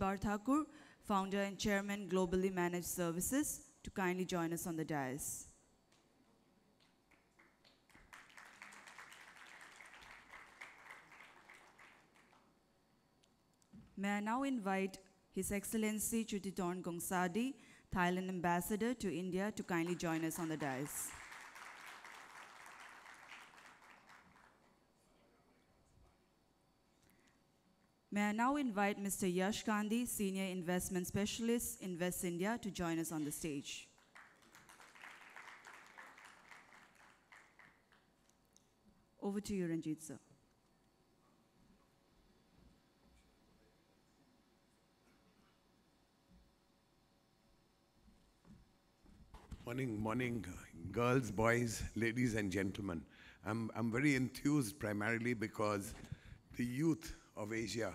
Barthakur, founder and chairman, Globally Managed Services, to kindly join us on the dais. May I now invite His Excellency Chutintorn Gongsakdi, Thailand Ambassador to India, to kindly join us on the dais. May I now invite Mr. Yash Gandhi, Senior Investment Specialist, Invest India, to join us on the stage. Over to you, Ranjit, sir. Morning, girls, boys, ladies and gentlemen. I'm very enthused primarily because the youth of Asia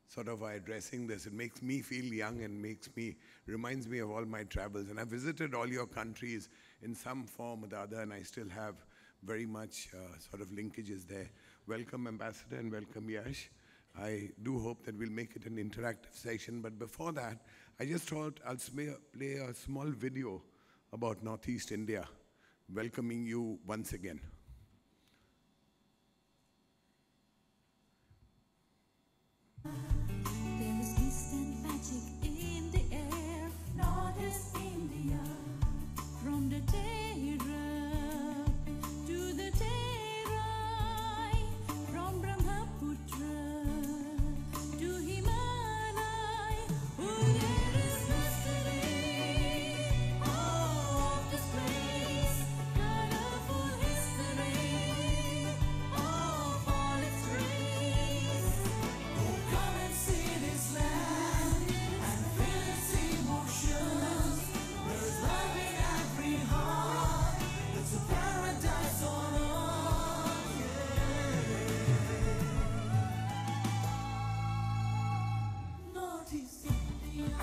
sort of are addressing this. It makes me feel young and reminds me of all my travels. And I visited all your countries in some form or the other, and I still have very much sort of linkages there. Welcome, Ambassador, and welcome, Yash. I do hope that we'll make it an interactive session. But before that, I just thought I'll play a small video about Northeast India, welcoming you once again. There is distant magic in the air, Northeast India, from the Terra to the Terai, from Brahmaputra to Himalaya. Oh, there is mystery of this place, colorful history of all its rays. Come and see this land and feel its emotions. There's love in every heart. It's a paradise on earth. Yeah. Northeast India.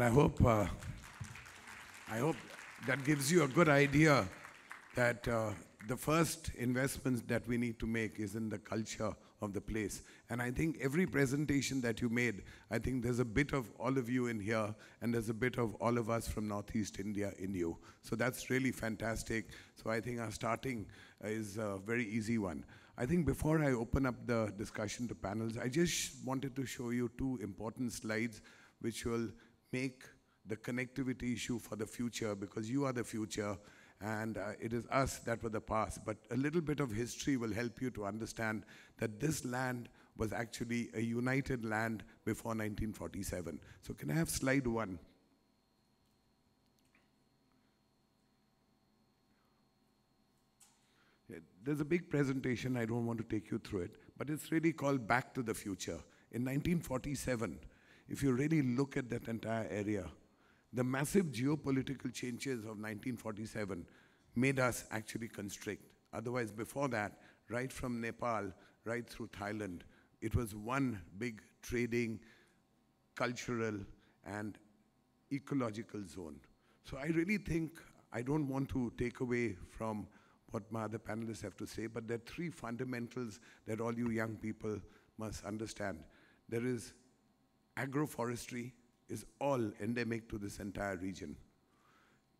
Well, I hope that gives you a good idea that the first investments that we need to make is in the culture of the place. And I think every presentation that you made, I think there's a bit of all of you in here, and there's a bit of all of us from Northeast India in you. So that's really fantastic. So I think our starting is a very easy one. I think before I open up the discussion to panels, I just wanted to show you two important slides which will make the connectivity issue for the future, because you are the future and it is us that were the past. But a little bit of history will help you to understand that this land was actually a united land before 1947. So can I have slide 1? There's a big presentation, I don't want to take you through it, but it's really called Back to the Future. In 1947, if you really look at that entire area, the massive geopolitical changes of 1947 made us actually constrict. Otherwise, before that, right from Nepal, right through Thailand, it was one big trading, cultural, and ecological zone. So I really think, I don't want to take away from what my other panelists have to say, but there are three fundamentals that all you young people must understand. There is agroforestry, is all endemic to this entire region.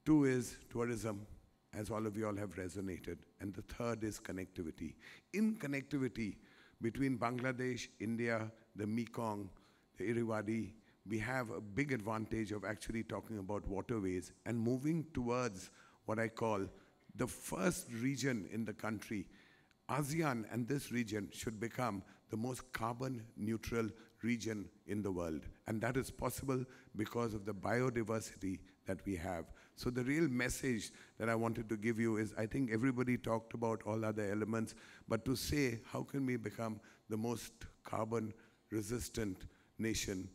2 is tourism, as all of you all have resonated. And the 3rd is connectivity. In connectivity between Bangladesh, India, the Mekong, the Irrawaddy, we have a big advantage of actually talking about waterways and moving towards what I call the first region in the country. ASEAN and this region should become the most carbon neutral region in the world. And that is possible because of the biodiversity that we have. So the real message that I wanted to give you is, I think everybody talked about all other elements, but to say, how can we become the most carbon resistant nation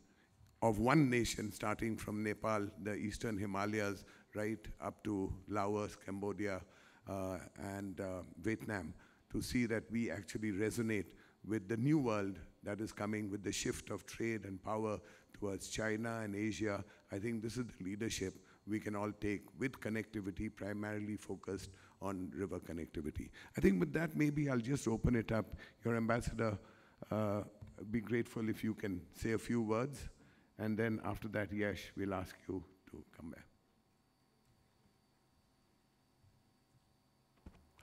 of one nation, starting from Nepal, the eastern Himalayas, right up to Laos, Cambodia, and Vietnam, to see that we actually resonate with the new world that is coming, with the shift of trade and power towards China and Asia. I think this is the leadership we can all take with connectivity, primarily focused on river connectivity. I think with that, maybe I'll just open it up. Your ambassador, be grateful if you can say a few words, and then after that, Yash, we'll ask you to come back.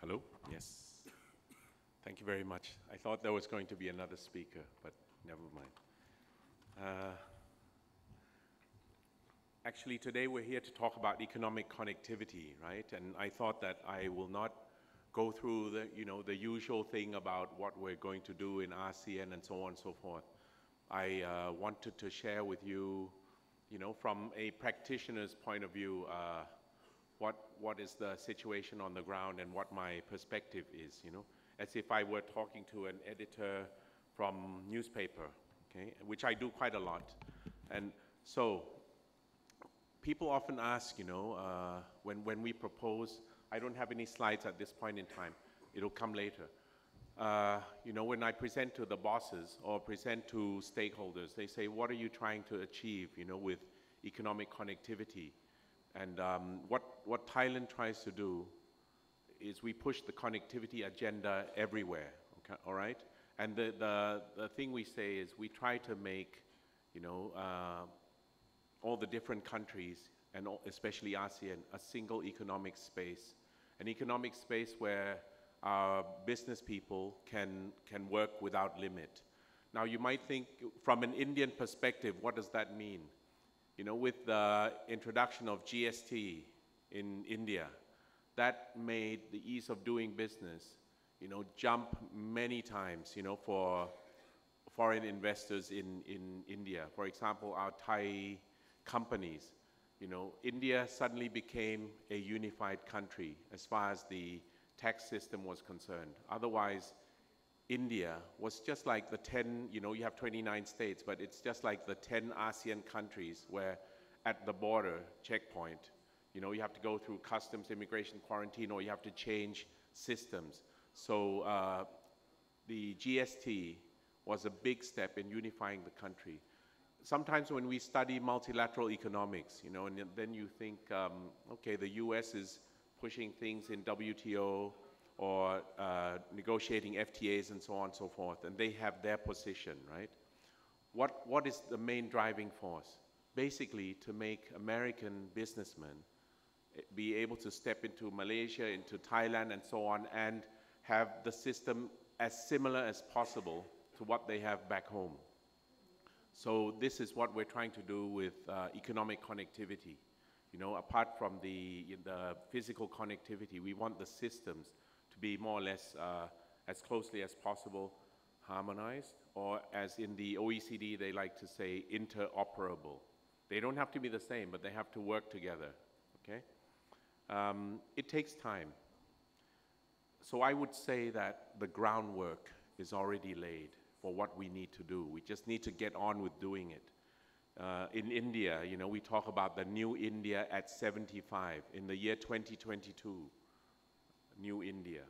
Hello? Yes. Thank you very much. I thought there was going to be another speaker, but never mind. Actually, today we're here to talk about economic connectivity, right? And I thought that I will not go through the, the usual thing about what we're going to do in ASEAN and so on and so forth. I wanted to share with you, from a practitioner's point of view, what is the situation on the ground and what my perspective is, as if I were talking to an editor from newspaper, okay, which I do quite a lot. And so people often ask, when we propose, I don't have any slides at this point in time, it'll come later. When I present to the bosses or present to stakeholders, they say, what are you trying to achieve, with economic connectivity? And what Thailand tries to do is we push the connectivity agenda everywhere, okay, all right? And the thing we say is we try to make, all the different countries, and especially ASEAN, a single economic space, an economic space where our business people can work without limit. Now you might think, from an Indian perspective, what does that mean? With the introduction of GST in India, that made the ease of doing business, jump many times, for foreign investors in India. For example, our Thai companies, India suddenly became a unified country as far as the tax system was concerned. Otherwise, India was just like the 10, you have 29 states, but it's just like the 10 ASEAN countries where at the border checkpoint, you have to go through customs, immigration, quarantine, or you have to change systems. So the GST was a big step in unifying the country. sometimes when we study multilateral economics, you know, and then you think, okay, the US is pushing things in WTO or negotiating FTAs and so on and so forth, and they have their position, right? What is the main driving force? Basically, to make American businessmen be able to step into Malaysia, into Thailand, and so on, and have the system as similar as possible to what they have back home. So this is what we're trying to do with economic connectivity. You know, apart from the physical connectivity, we want the systems to be more or less as closely as possible harmonized, or as in the OECD, they like to say interoperable. They don't have to be the same, but they have to work together, okay? It takes time. So I would say that the groundwork is already laid for what we need to do. We just need to get on with doing it. In India, you know, we talk about the new India at 75. In the year 2022, new India.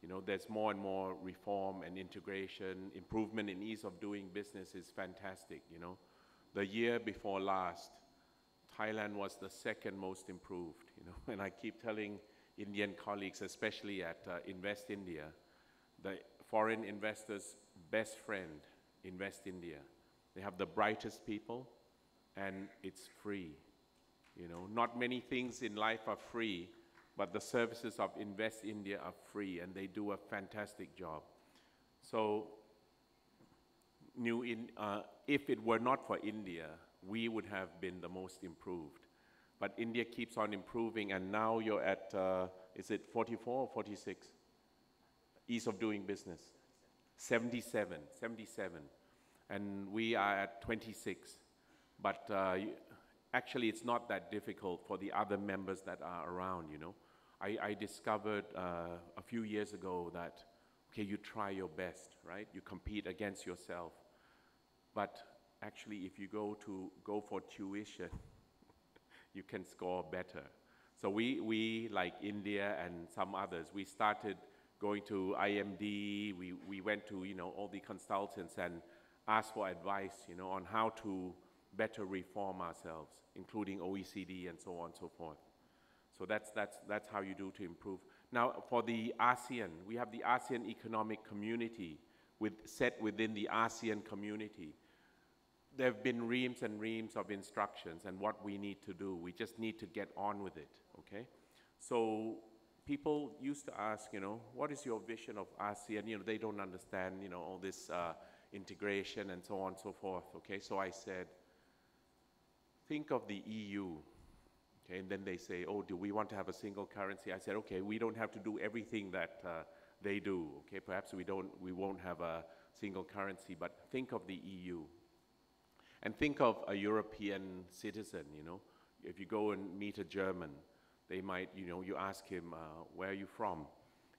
You know, there's more and more reform and integration, improvement in ease of doing business is fantastic, you know. The year before last, Thailand was the second most improved, you know, and I keep telling Indian colleagues, especially at Invest India, the foreign investors' best friend, Invest India. They have the brightest people, and it's free. You know, not many things in life are free, but the services of Invest India are free, and they do a fantastic job. So, if it were not for India, we would have been the most improved. But India keeps on improving, and now you're at, is it 44 or 46? Ease of doing business. 77. And we are at 26. But actually, it's not that difficult for the other members that are around, you know. I discovered a few years ago that, okay, you try your best, right? You compete against yourself. But actually, if you go for tuition, you can score better. So we, like India and some others, we started going to IMD, we went to, you know, all the consultants and asked for advice, you know, on how to better reform ourselves, including OECD and so on and so forth. So that's how you do to improve. Now, for the ASEAN, we have the ASEAN Economic Community set within the ASEAN community. There have been reams and reams of instructions and what we need to do. We just need to get on with it, okay? So people used to ask, you know, what is your vision of ASEAN? You know, they don't understand, you know, all this integration and so on and so forth, okay? So I said, think of the EU, okay? And then they say, oh, do we want to have a single currency? I said, okay, we don't have to do everything that they do, okay? Perhaps we won't have a single currency, but think of the EU. And think of a European citizen, you know. If you go and meet a German, they might, you know, you ask him, where are you from?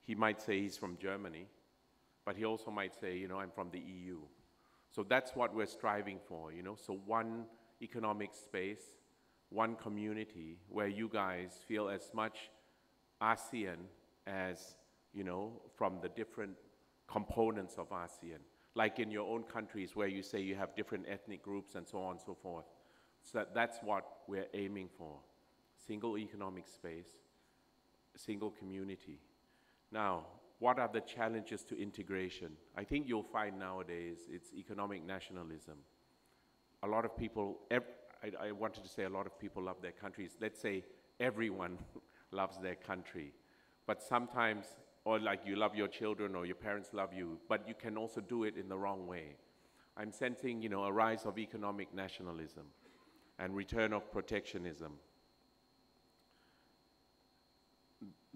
He might say he's from Germany, but he also might say, you know, I'm from the EU. So that's what we're striving for, you know. So one economic space, one community where you guys feel as much ASEAN as, you know, from the different components of ASEAN. Like in your own countries where you say you have different ethnic groups and so on and so forth. So that's what we're aiming for. Single economic space, single community. Now, what are the challenges to integration? I think you'll find nowadays it's economic nationalism. A lot of people, I wanted to say a lot of people love their countries. Let's say everyone loves their country. But sometimes, or like you love your children or your parents love you, but you can also do it in the wrong way. I'm sensing, you know, a rise of economic nationalism and return of protectionism.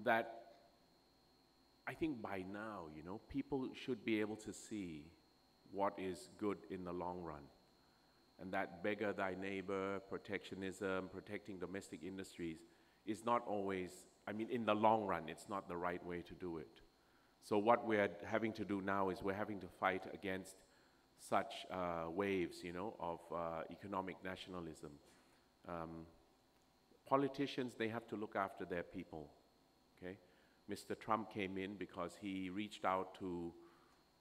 That I think by now, you know, people should be able to see what is good in the long run. And that beggar thy neighbor, protectionism, protecting domestic industries is not always, I mean, in the long run, it's not the right way to do it. So what we're having to do now is we're having to fight against such waves, you know, of economic nationalism. Politicians, they have to look after their people, okay? Mr. Trump came in because he reached out to,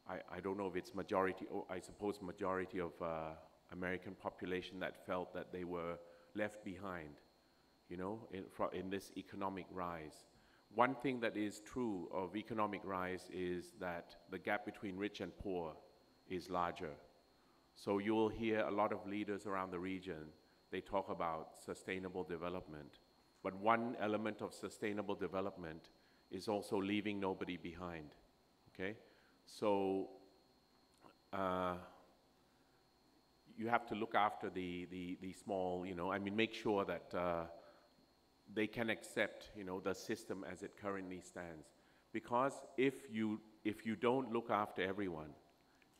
I don't know if it's majority, or I suppose majority of American population that felt that they were left behind, you know, in this economic rise. One thing that is true of economic rise is that the gap between rich and poor is larger. So you will hear a lot of leaders around the region, they talk about sustainable development. But one element of sustainable development is also leaving nobody behind, okay? So you have to look after the small, you know, I mean, make sure that they can accept, you know, the system as it currently stands. Because if you don't look after everyone,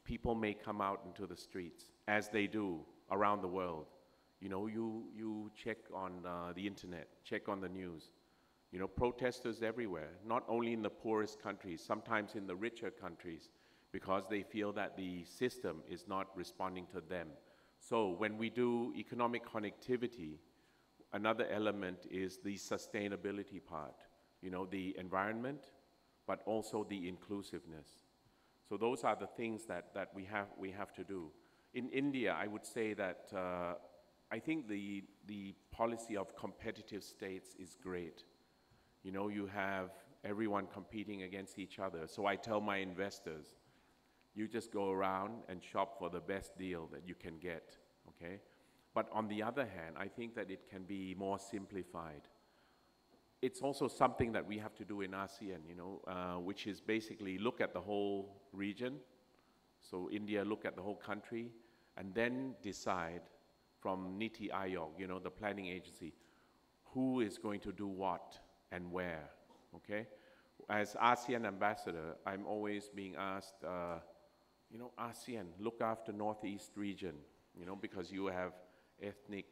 people may come out into the streets, as they do around the world. You know, you check on the internet, check on the news. You know, protesters everywhere, not only in the poorest countries, sometimes in the richer countries, because they feel that the system is not responding to them. So when we do economic connectivity, another element is the sustainability part, you know, the environment, but also the inclusiveness. So those are the things that we have to do. In India, I would say that I think the policy of competitive states is great. You know, you have everyone competing against each other. So I tell my investors, you just go around and shop for the best deal that you can get, okay? But on the other hand, I think that it can be more simplified. It's also something that we have to do in ASEAN, you know, which is basically look at the whole region. So India, look at the whole country, and then decide from Niti Aayog, you know, the planning agency, who is going to do what and where, okay? As ASEAN ambassador, I'm always being asked, you know, ASEAN, look after Northeast region, you know, because you have ethnic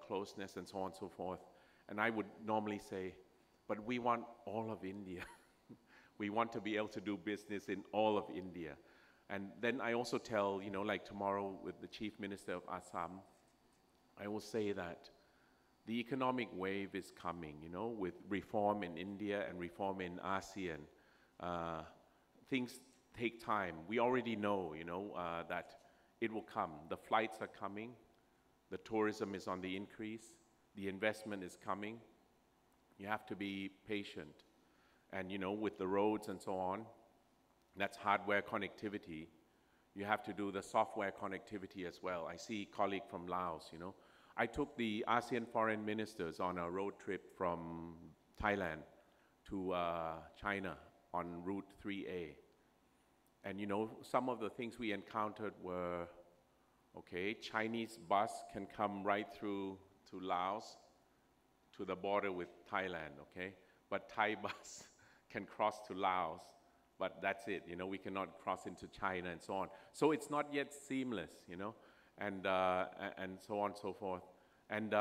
closeness and so on and so forth. And I would normally say, but we want all of India. We want to be able to do business in all of India. And then I also tell, you know, like tomorrow with the Chief Minister of Assam, I will say that the economic wave is coming, you know, with reform in India and reform in ASEAN. Things take time. We already know, you know, that it will come. The flights are coming. The tourism is on the increase. The investment is coming. You have to be patient. And, you know, with the roads and so on, that's hardware connectivity. You have to do the software connectivity as well. I see a colleague from Laos, you know. I took the ASEAN foreign ministers on a road trip from Thailand to China on Route 3A. And, you know, some of the things we encountered were, okay, Chinese bus can come right through to Laos, to the border with Thailand, okay? But Thai bus can cross to Laos, but that's it, you know, we cannot cross into China and so on. So it's not yet seamless, you know, and so on and so forth. And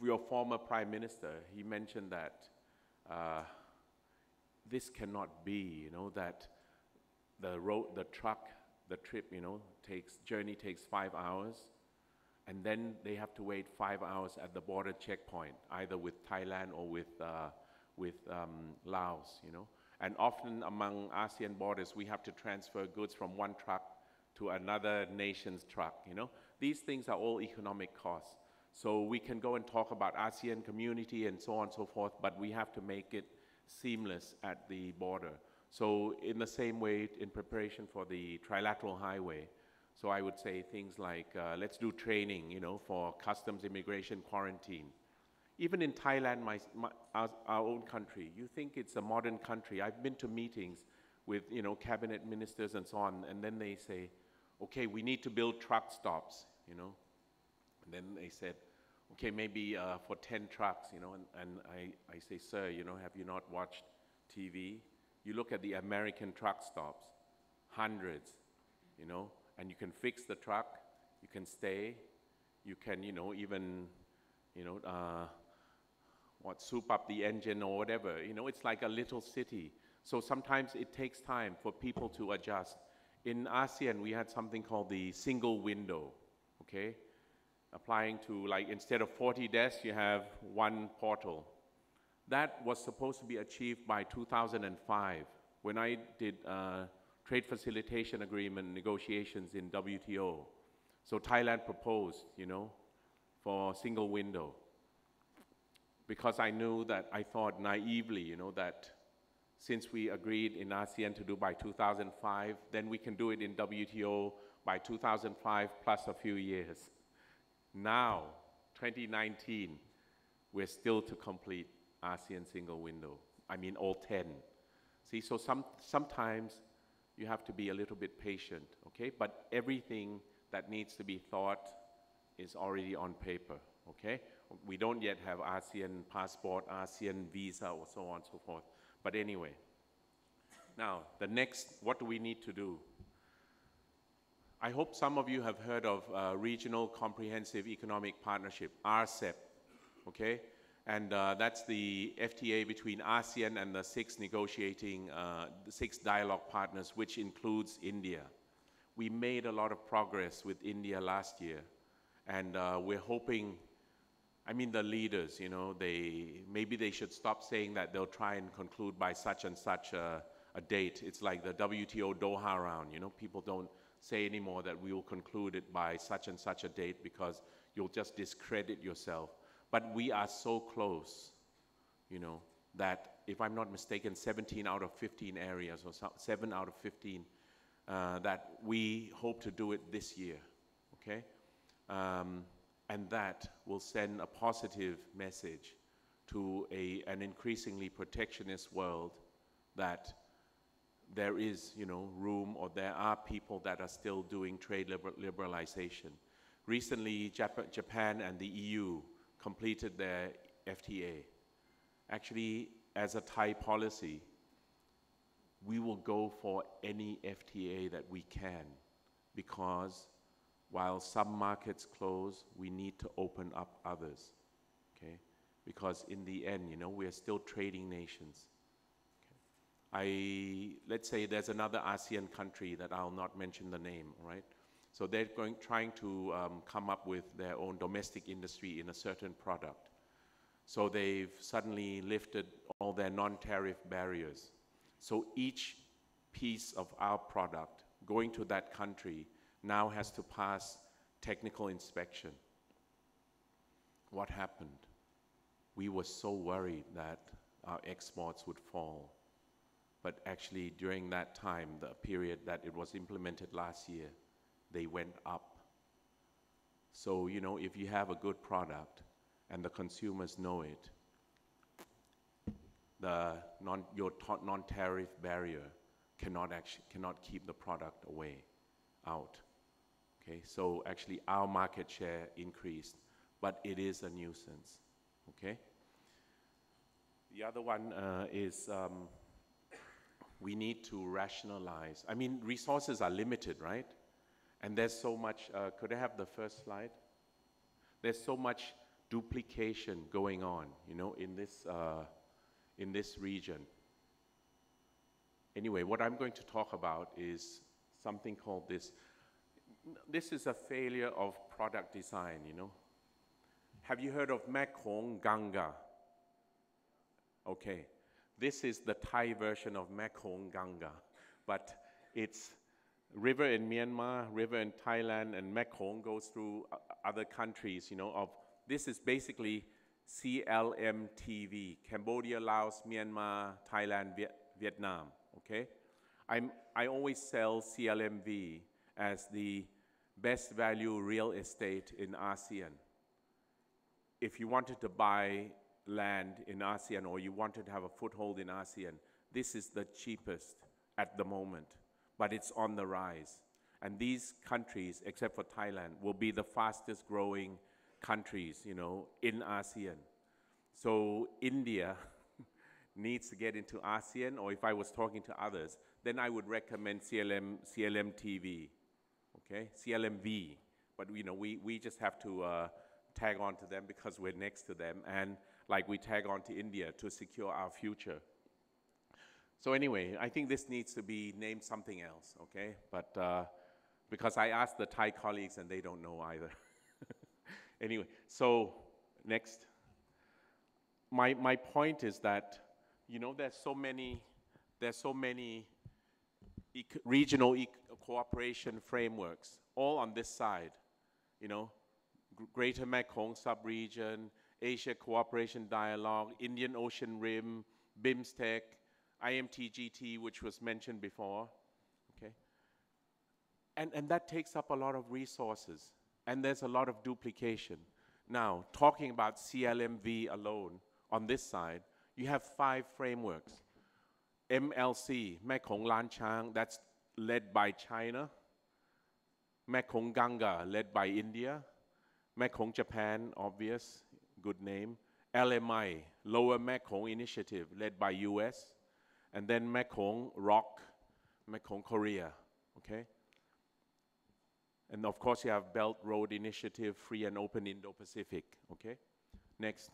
your former Prime Minister, he mentioned that this cannot be, you know, that the trip, you know, journey takes 5 hours, and then they have to wait 5 hours at the border checkpoint, either with Thailand or with Laos, you know. And often among ASEAN borders, we have to transfer goods from one truck to another nation's truck, you know. These things are all economic costs. So we can go and talk about ASEAN community and so on and so forth, but we have to make it seamless at the border. So in the same way, in preparation for the trilateral highway, so I would say things like, let's do training, you know, for customs, immigration, quarantine. Even in Thailand, our own country, you think it's a modern country. I've been to meetings with, you know, cabinet ministers and so on, and then they say, okay, we need to build truck stops, you know. And then they said, okay, maybe for 10 trucks, you know, and I say, sir, you know, have you not watched TV? You look at the American truck stops, hundreds, you know, and you can fix the truck, you can stay, you can, you know, even, you know, soup up the engine or whatever, you know, it's like a little city. So sometimes it takes time for people to adjust. In ASEAN, we had something called the single window, okay? Applying to, like, instead of 40 desks, you have one portal. That was supposed to be achieved by 2005, when I did trade facilitation agreement negotiations in WTO. So Thailand proposed, for single window. Because I knew that, I thought naively, that since we agreed in ASEAN to do by 2005, then we can do it in WTO by 2005 plus a few years. Now, 2019, we're still to complete ASEAN single window. I mean, all 10. See, so sometimes you have to be a little bit patient, okay? But everything that needs to be thought is already on paper, okay? We don't yet have ASEAN passport, ASEAN visa, or so on and so forth. But anyway, now, the next, what do we need to do? I hope some of you have heard of Regional Comprehensive Economic Partnership, RCEP, okay? And that's the FTA between ASEAN and the six dialogue partners, which includes India. We made a lot of progress with India last year, and we're hoping, I mean, the leaders, maybe they should stop saying that they'll try and conclude by such and such a date. It's like the WTO Doha round, people don't say anymore that we will conclude it by such and such a date because you'll just discredit yourself. But we are so close, that if I'm not mistaken, 17 out of 15 areas, or 7 out of 15, that we hope to do it this year, okay? And that will send a positive message to an increasingly protectionist world that there is, room, or there are people that are still doing trade liberalization. Recently, Japan and the EU completed their FTA. Actually, as a Thai policy, we will go for any FTA that we can, because while some markets close, we need to open up others, okay? Because in the end, we are still trading nations. Okay? Let's say there's another ASEAN country that I'll not mention the name, right? So they're trying to come up with their own domestic industry in a certain product. So they've suddenly lifted all their non-tariff barriers. So each piece of our product going to that country now has to pass technical inspection. What happened? We were so worried that our exports would fall. But actually, during that time, the period that it was implemented last year, they went up. So, if you have a good product and the consumers know it, your non-tariff barrier cannot keep the product out. Okay, so actually our market share increased, but it is a nuisance. Okay. The other one is we need to rationalize. I mean, resources are limited, right? And there's so much, could I have the first slide? There's so much duplication going on, in this region. Anyway, what I'm going to talk about is something called this. This is a failure of product design, Have you heard of Mekong Ganga? Okay, this is the Thai version of Mekong Ganga, but it's river in Myanmar, river in Thailand, and Mekong goes through other countries, this is basically CLMTV, Cambodia, Laos, Myanmar, Thailand, Vietnam, okay? I always sell CLMV as the best value real estate in ASEAN. If you wanted to buy land in ASEAN, or you wanted to have a foothold in ASEAN, this is the cheapest at the moment, but it's on the rise. And these countries, except for Thailand, will be the fastest growing countries, in ASEAN. So India needs to get into ASEAN, or if I was talking to others, then I would recommend CLMTV, okay, CLMV. But we just have to tag on to them because we're next to them, and like we tag on to India to secure our future. So anyway, I think this needs to be named something else, okay? But because I asked the Thai colleagues and they don't know either. Anyway, so next. My point is that, there's so many regional cooperation frameworks, all on this side. you know, Greater Mekong Sub-Region, Asia Cooperation Dialogue, Indian Ocean Rim, BIMSTEC, IMTGT, which was mentioned before, okay? And that takes up a lot of resources, and there's a lot of duplication. Now, talking about CLMV alone, on this side, you have 5 frameworks. MLC, Mekong Lan Chang, that's led by China. Mekong Ganga, led by India. Mekong Japan, obvious, good name. LMI, Lower Mekong Initiative, led by US. And then Mekong ROC, Mekong Korea, okay? And of course you have Belt Road Initiative, Free and Open Indo-Pacific, okay? Next.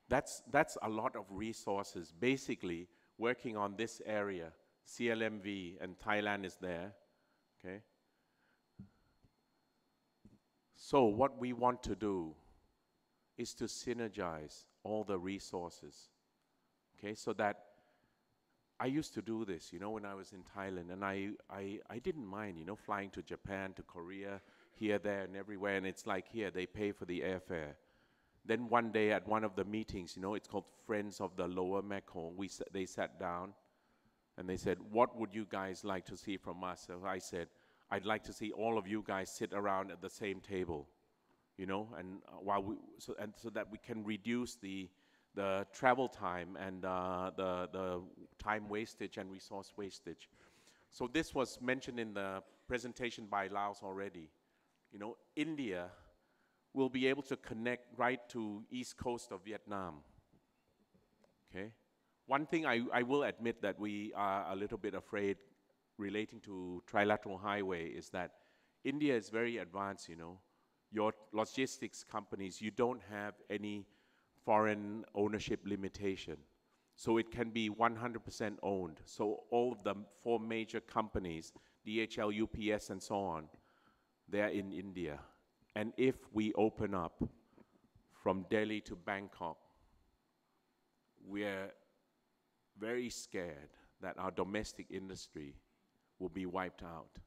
That's a lot of resources, basically working on this area. CLMV and Thailand is there, okay? So what we want to do is to synergize all the resources, okay? So that I used to do this, you know, when I was in Thailand, and I didn't mind, you know, flying to Japan, to Korea, here, there, and everywhere, and it's like here, they pay for the airfare. Then one day at one of the meetings, you know, it's called Friends of the Lower Mekong, they sat down, and they said, what would you guys like to see from us? So I said, I'd like to see all of you guys sit around at the same table, you know, and so that we can reduce the travel time and the time wastage and resource wastage. So this was mentioned in the presentation by Laos already. You know, India will be able to connect right to east coast of Vietnam, okay? One thing I will admit that we are a little bit afraid relating to trilateral highway is that India is very advanced, you know. Your logistics companies, you don't have any foreign ownership limitation. So it can be 100% owned. So all of the 4 major companies, DHL, UPS, and so on, they're in India. And if we open up from Delhi to Bangkok, we're very scared that our domestic industry will be wiped out,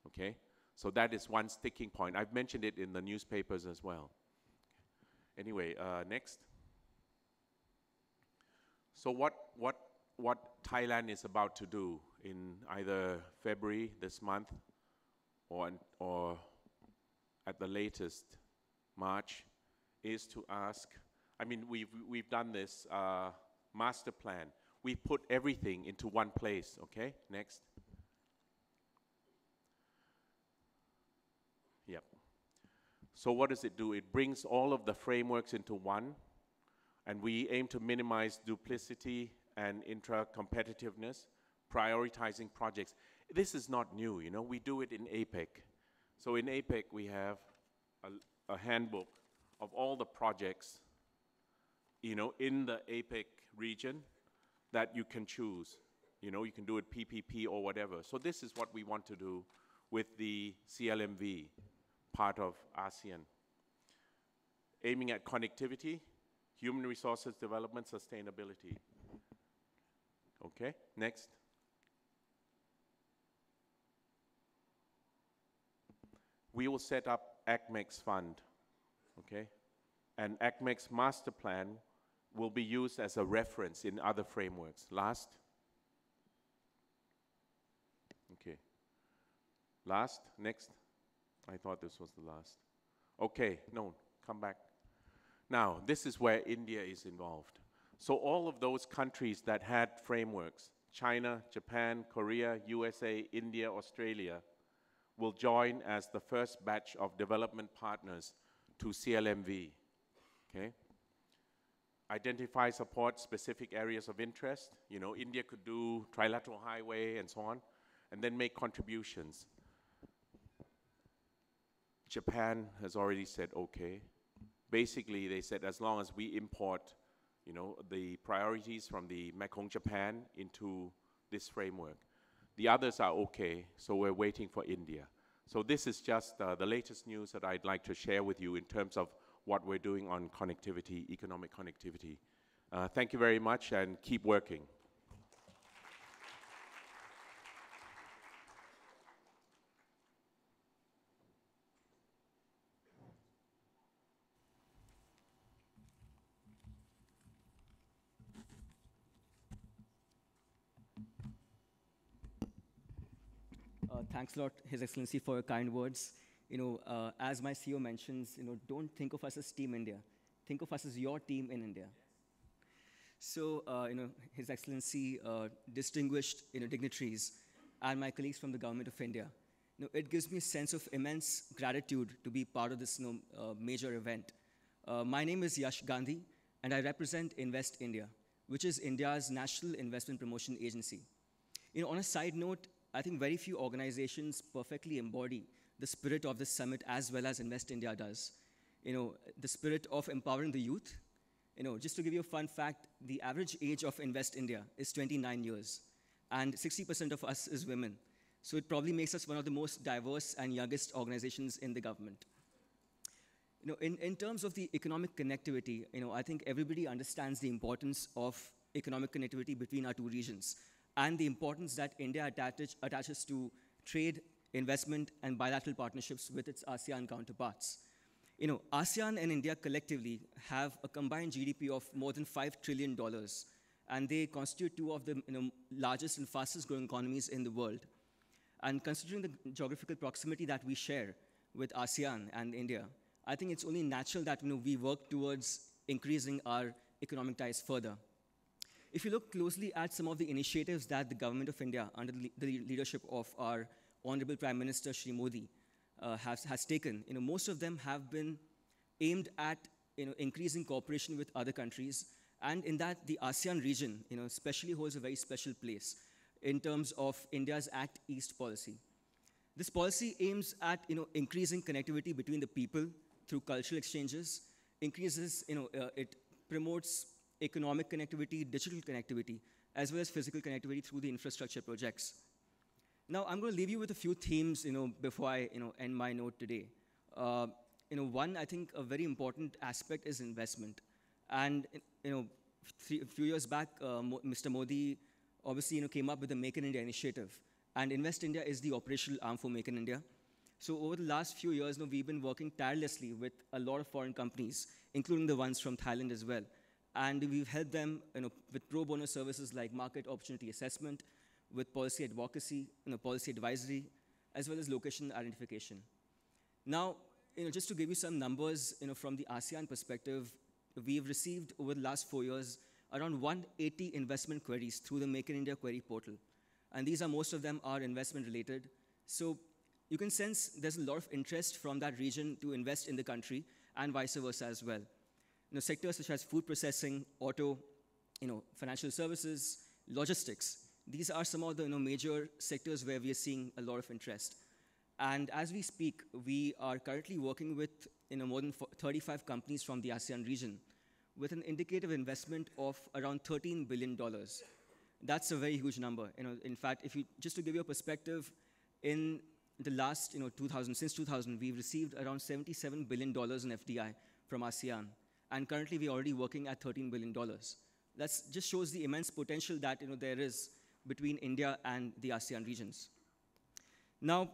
okay? So that is one sticking point. I've mentioned it in the newspapers as well. Anyway, next. So what Thailand is about to do in either February this month or at the latest March is to ask, I mean, we've done this master plan. We put everything into one place, okay? Next. Yep. So what does it do? It brings all of the frameworks into one, and we aim to minimize duplicity and intra-competitiveness, prioritizing projects. This is not new, you know, we do it in APEC. So in APEC, we have a handbook of all the projects, you know, in the APEC region that you can choose. You know, you can do it PPP or whatever. So this is what we want to do with the CLMV, part of ASEAN. Aiming at connectivity, human resources development, sustainability. Okay, next. We will set up ACMEX fund, okay? And ACMEX master plan will be used as a reference in other frameworks. Last. Okay. Last, next. I thought this was the last. Okay, no, come back. Now, this is where India is involved. So all of those countries that had frameworks, China, Japan, Korea, USA, India, Australia, will join as the first batch of development partners to CLMV, okay? Identify, support specific areas of interest. You know, India could do trilateral highway and so on, and then make contributions. Japan has already said okay. Basically, they said as long as we import, you know, the priorities from the Mekong Japan into this framework. The others are okay, so we're waiting for India. So this is just the latest news that I'd like to share with you in terms of what we're doing on connectivity, economic connectivity. Thank you very much, and keep working. Thanks a lot, His Excellency, for your kind words. As my CEO mentions, don't think of us as Team India. Think of us as your team in India. So, His Excellency, distinguished dignitaries, and my colleagues from the Government of India, it gives me a sense of immense gratitude to be part of this major event. My name is Yash Gandhi, and I represent Invest India, which is India's national investment promotion agency. On a side note, I think very few organizations perfectly embody the spirit of this summit as well as Invest India does. The spirit of empowering the youth. Just to give you a fun fact, the average age of Invest India is 29 years, and 60% of us is women. So it probably makes us one of the most diverse and youngest organizations in the government. In terms of the economic connectivity, I think everybody understands the importance of economic connectivity between our two regions and the importance that India attaches to trade, investment, and bilateral partnerships with its ASEAN counterparts. ASEAN and India collectively have a combined GDP of more than $5 trillion, and they constitute two of the largest and fastest growing economies in the world. And considering the geographical proximity that we share with ASEAN and India, I think it's only natural that we work towards increasing our economic ties further. If you look closely at some of the initiatives that the Government of India, under the leadership of our Honorable Prime Minister Shri Modi, has taken, most of them have been aimed at increasing cooperation with other countries, and in that the ASEAN region especially holds a very special place in terms of India's Act East policy. This policy aims at increasing connectivity between the people through cultural exchanges, it promotes economic connectivity, digital connectivity, as well as physical connectivity through the infrastructure projects. Now, I'm going to leave you with a few themes, before I, end my note today. One, I think a very important aspect is investment. And, a few years back, Mr. Modi obviously, came up with the Make in India initiative. And Invest India is the operational arm for Make in India. So over the last few years, we've been working tirelessly with a lot of foreign companies, including the ones from Thailand as well. And we've helped them, with pro bono services like market opportunity assessment, with policy advocacy, policy advisory, as well as location identification. Now, just to give you some numbers, from the ASEAN perspective, we've received over the last 4 years around 180 investment queries through the Make in India query portal. And most of them are investment related. So you can sense there's a lot of interest from that region to invest in the country and vice versa as well. Sectors such as food processing, auto, financial services, logistics. These are some of the major sectors where we are seeing a lot of interest. And as we speak, we are currently working with more than 35 companies from the ASEAN region with an indicative investment of around $13 billion. That's a very huge number. In fact, just to give you a perspective, in the last, since 2000, we've received around $77 billion in FDI from ASEAN. And currently, we're already working at $13 billion. That just shows the immense potential that there is between India and the ASEAN regions. Now,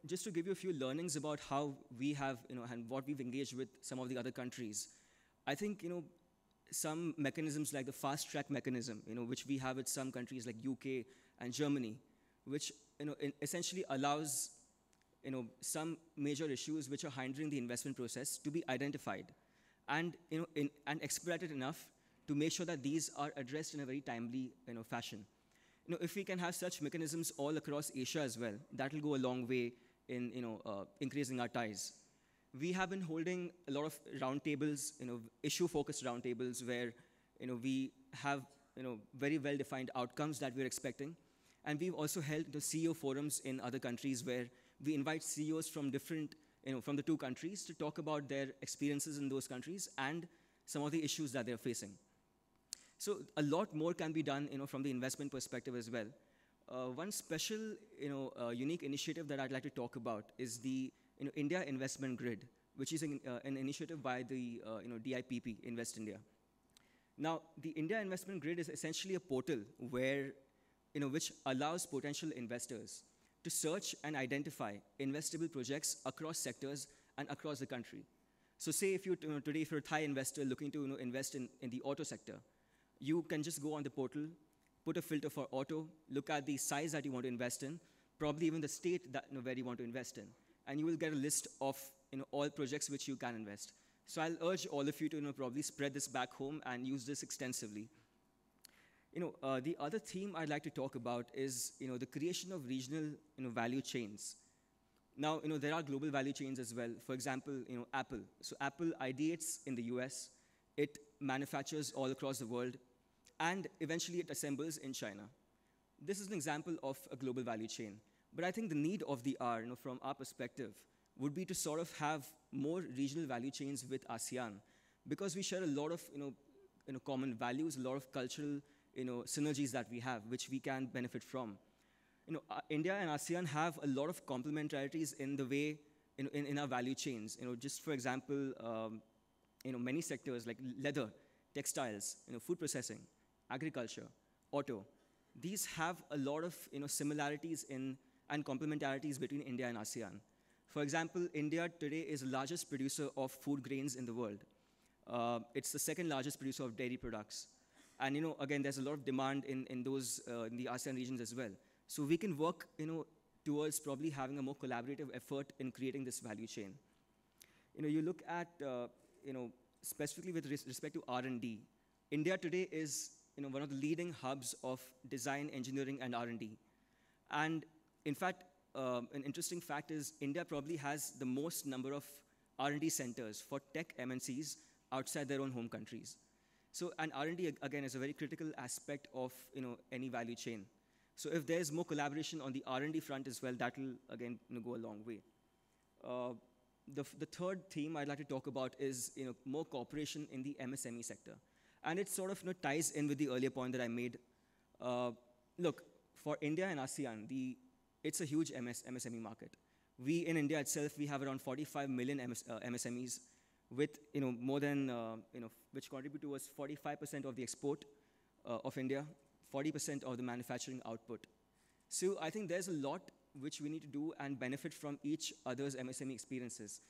just to give you a few learnings about how we have, and what we've engaged with some of the other countries, I think, some mechanisms like the fast track mechanism, which we have with some countries like UK and Germany, which essentially allows some major issues which are hindering the investment process to be identified and and expedited enough to make sure that these are addressed in a very timely fashion. If we can have such mechanisms all across Asia as well, that will go a long way in increasing our ties. We have been holding a lot of roundtables, issue-focused roundtables where we have very well-defined outcomes that we're expecting. And we've also held the CEO forums in other countries where we invite CEOs from different, from the two countries to talk about their experiences in those countries and some of the issues that they're facing. So a lot more can be done, from the investment perspective as well. One special, unique initiative that I'd like to talk about is the India Investment Grid, which is an initiative by the DIPP, Invest India. Now, the India Investment Grid is essentially a portal where, which allows potential investors to search and identify investable projects across sectors and across the country. So say if today if you're a Thai investor looking to invest in the auto sector, you can just go on the portal, put a filter for auto, look at the size that you want to invest in, probably even the state that, where you want to invest in. And you will get a list of all projects which you can invest. So I'll urge all of you to probably spread this back home and use this extensively. The other theme I'd like to talk about is the creation of regional value chains. Now, there are global value chains as well. For example, Apple. So Apple ideates in the US, it manufactures all across the world, and eventually it assembles in China. This is an example of a global value chain. But I think the need of the hour, from our perspective, would be to sort of have more regional value chains with ASEAN, because we share a lot of common values, a lot of cultural synergies that we have, which we can benefit from. India and ASEAN have a lot of complementarities in the way, in our value chains. Just for example, many sectors like leather, textiles, food processing, agriculture, auto. These have a lot of similarities and complementarities between India and ASEAN. For example, India today is the largest producer of food grains in the world. It's the second largest producer of dairy products. And again, there's a lot of demand in the ASEAN regions as well. So we can work towards probably having a more collaborative effort in creating this value chain. You look at specifically with respect to R&D. India today is one of the leading hubs of design, engineering, and R&D. And in fact, an interesting fact is India probably has the most number of R&D centers for tech MNCs outside their own home countries. So, and R&D, again, is a very critical aspect of any value chain. So if there's more collaboration on the R&D front as well, that will, again, go a long way. The third theme I'd like to talk about is more cooperation in the MSME sector. And it sort of ties in with the earlier point that I made. Look, for India and ASEAN, it's a huge MSME market. We, in India itself, we have around 45 million MSMEs with more than, which contribute towards 45% of the export of India, 40% of the manufacturing output. So I think there's a lot which we need to do and benefit from each other's MSME experiences.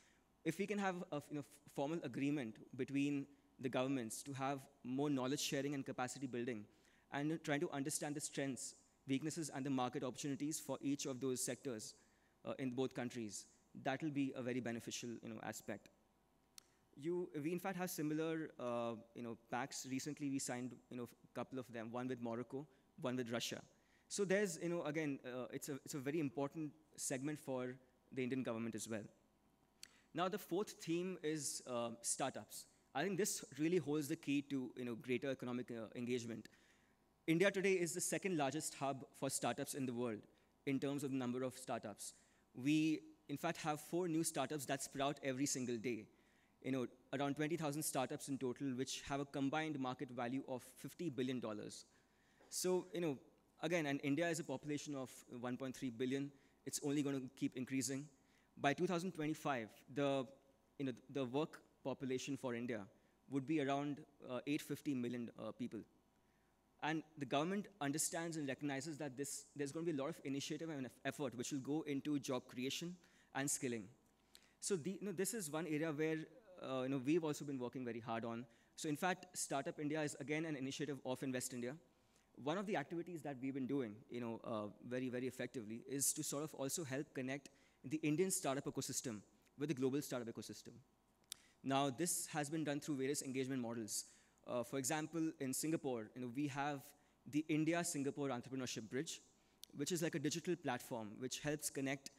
If we can have a formal agreement between the governments to have more knowledge sharing and capacity building, and trying to understand the strengths, weaknesses, and the market opportunities for each of those sectors in both countries, that will be a very beneficial aspect. We in fact have similar pacts. Recently we signed a couple of them, one with Morocco, one with Russia. So there's, again, it's a very important segment for the Indian government as well. Now the fourth theme is startups. I think this really holds the key to greater economic engagement. India today is the second largest hub for startups in the world in terms of the number of startups. We, in fact, have 4 new startups that sprout every single day. Around 20,000 startups in total, which have a combined market value of $50 billion. So, again, and India is a population of 1.3 billion. It's only going to keep increasing. By 2025, the work population for India would be around 850 million people. And the government understands and recognizes that there's going to be a lot of initiative and effort which will go into job creation and skilling. So this is one area where we've also been working very hard on. So in fact, Startup India is again an initiative of Invest India. One of the activities that we've been doing very, very effectively is to sort of also help connect the Indian startup ecosystem with the global startup ecosystem. Now, this has been done through various engagement models. For example, in Singapore, we have the India-Singapore Entrepreneurship Bridge, which is like a digital platform which helps connect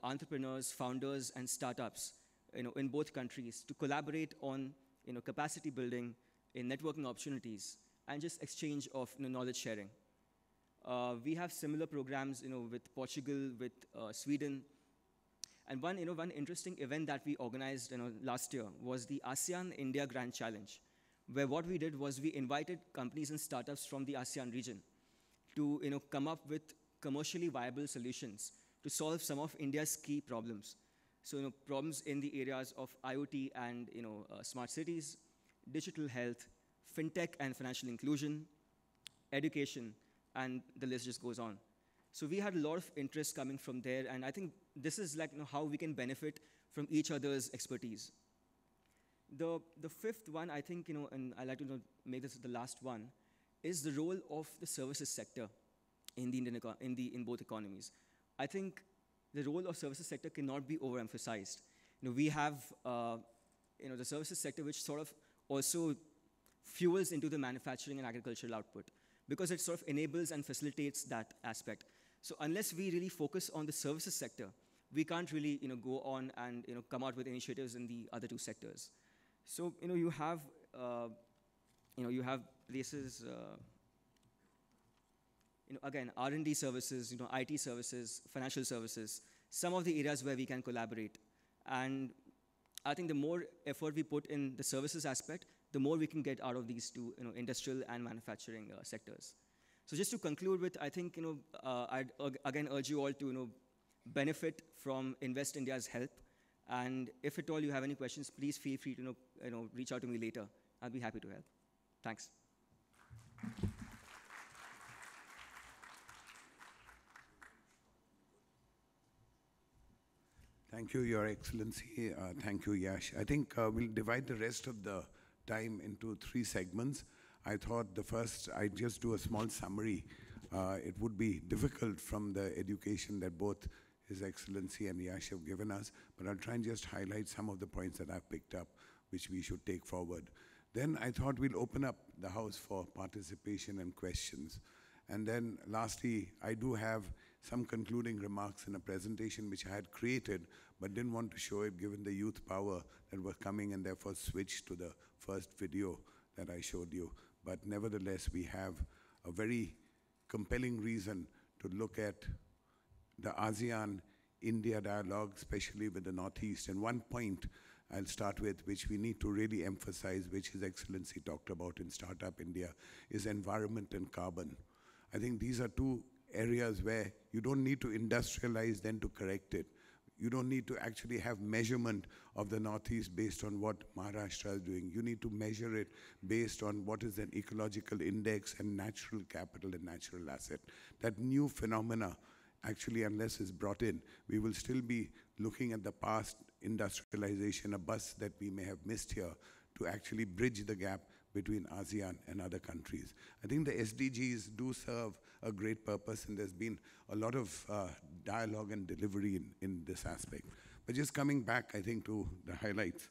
entrepreneurs, founders, and startups in both countries to collaborate on capacity building, in networking opportunities, and just exchange of knowledge sharing. We have similar programs with Portugal, with Sweden. And one interesting event that we organized last year was the ASEAN-India Grand Challenge, where what we did was we invited companies and startups from the ASEAN region to come up with commercially viable solutions to solve some of India's key problems. So problems in the areas of IoT and smart cities, digital health, fintech and financial inclusion, education, and the list just goes on. So we had a lot of interest coming from there, and I think this is like how we can benefit from each other's expertise. The fifth one, I think, and I like to make this the last one, is the role of the services sector in both economies. I think the role of services sector cannot be overemphasized. We have the services sector, which sort of also fuels into the manufacturing and agricultural output, because it sort of enables and facilitates that aspect. So unless we really focus on the services sector, we can't really go on and come out with initiatives in the other two sectors. So you have places, again, R&D services, IT services, financial services, some of the areas where we can collaborate. And I think the more effort we put in the services aspect, the more we can get out of these two, industrial and manufacturing sectors. So just to conclude with, I think, I'd again urge you all to, benefit from Invest India's help. And if at all you have any questions, please feel free to, reach out to me later. I'll be happy to help. Thanks. Thank you, Your Excellency. Thank you, Yash. I think we'll divide the rest of the time into 3 segments. I thought the first, I'd just do a small summary. It would be difficult from the education that both His Excellency and Yash have given us, but I'll try and just highlight some of the points that I've picked up, which we should take forward. Then I thought we'll open up the house for participation and questions. And then lastly, I do have some concluding remarks in a presentation which I had created, but didn't want to show it given the youth power that was coming, and therefore switched to the first video that I showed you. But nevertheless, we have a very compelling reason to look at the ASEAN-India dialogue, especially with the Northeast. And one point I'll start with, which we need to really emphasize, which His Excellency talked about in Startup India, is environment and carbon. I think these are 2 areas where you don't need to industrialize then to correct it. You don't need to actually have measurement of the Northeast based on what Maharashtra is doing. You need to measure it based on what is an ecological index and natural capital and natural asset. That new phenomena, actually, unless it's brought in, we will still be looking at the past industrialization, a bus that we may have missed here, to actually bridge the gap between ASEAN and other countries. I think the SDGs do serve a great purpose, and there's been a lot of dialogue and delivery in this aspect. But just coming back, I think, to the highlights,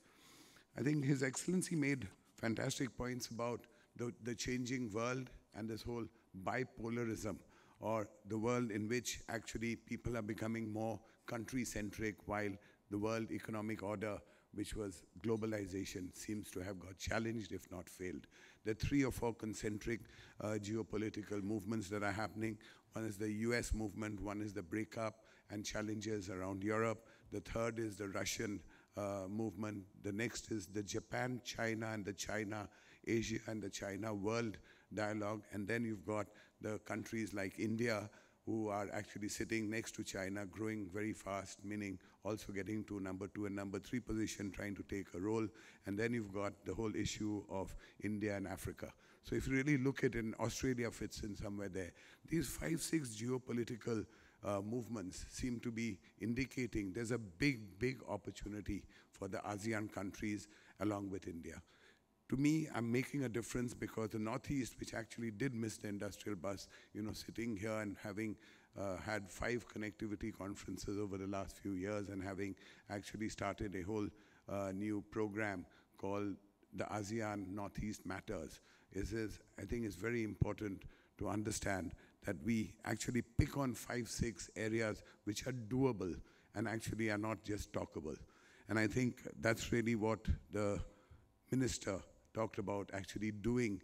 I think His Excellency made fantastic points about the changing world and this whole bipolarism, or the world in which actually people are becoming more country-centric, while the world economic order, which was globalization, seems to have got challenged, if not failed. There are 3 or 4 concentric geopolitical movements that are happening. One is the US movement, one is the breakup and challenges around Europe. The third is the Russian movement. The next is the Japan-China and the China-Asia and the China-world dialogue. And then you've got the countries like India, who are actually sitting next to China, growing very fast, meaning also getting to number 2 and number 3 position, trying to take a role. And then you've got the whole issue of India and Africa. So if you really look at it, Australia fits in somewhere there. These 5, 6 geopolitical movements seem to be indicating there's a big, big opportunity for the ASEAN countries along with India. To me, I'm making a difference because the Northeast, which actually did miss the industrial bus, sitting here and having had 5 connectivity conferences over the last few years, and having actually started a whole new program called the ASEAN Northeast Matters, I think it's very important to understand that we actually pick on 5, 6 areas which are doable and actually are not just talkable. And I think that's really what the minister talked about, actually doing,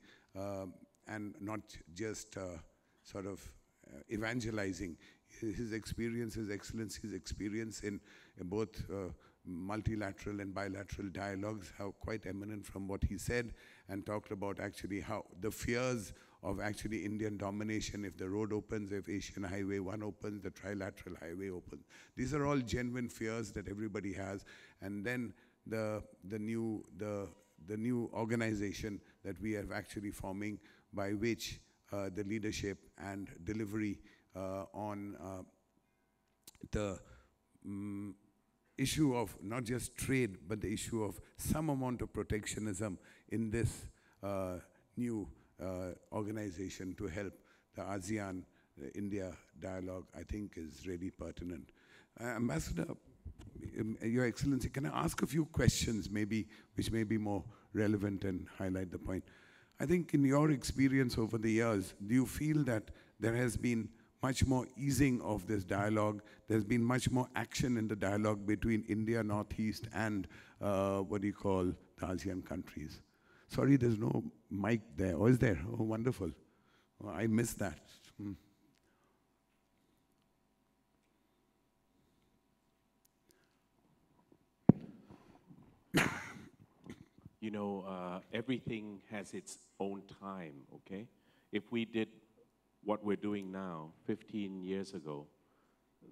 and not just sort of evangelizing. His experience, His Excellency's experience in both multilateral and bilateral dialogues are quite eminent from what he said, and talked about actually how the fears of actually Indian domination, if the road opens, if Asian Highway 1 opens, the trilateral highway opens. These are all genuine fears that everybody has. And then the new organization that we are actually forming, by which the leadership and delivery on the issue of not just trade, but the issue of some amount of protectionism in this new organization to help the ASEAN India dialogue, I think is really pertinent. Ambassador, Your Excellency, can I ask a few questions maybe, which may be more relevant and highlight the point? I think in your experience over the years, do you feel that there has been much more easing of this dialogue? There's been much more action in the dialogue between India, Northeast, and the ASEAN countries? Sorry, there's no mic there. Oh, is there? Oh, wonderful. Oh, I missed that. You know, everything has its own time, okay? If we did what we're doing now 15 years ago,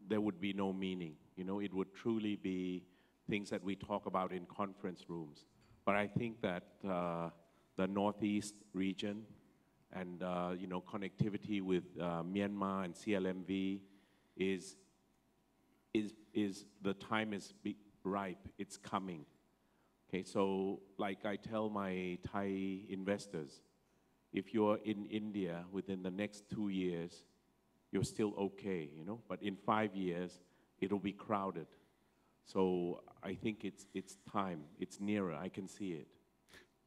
there would be no meaning. You know, it would truly be things that we talk about in conference rooms. But I think that the Northeast region and, you know, connectivity with Myanmar and CLMV is the time is ripe, it's coming. Okay, so like I tell my Thai investors, if you're in India within the next 2 years, you're still okay, you know, but in 5 years, it'll be crowded. So I think it's time, it's nearer, I can see it.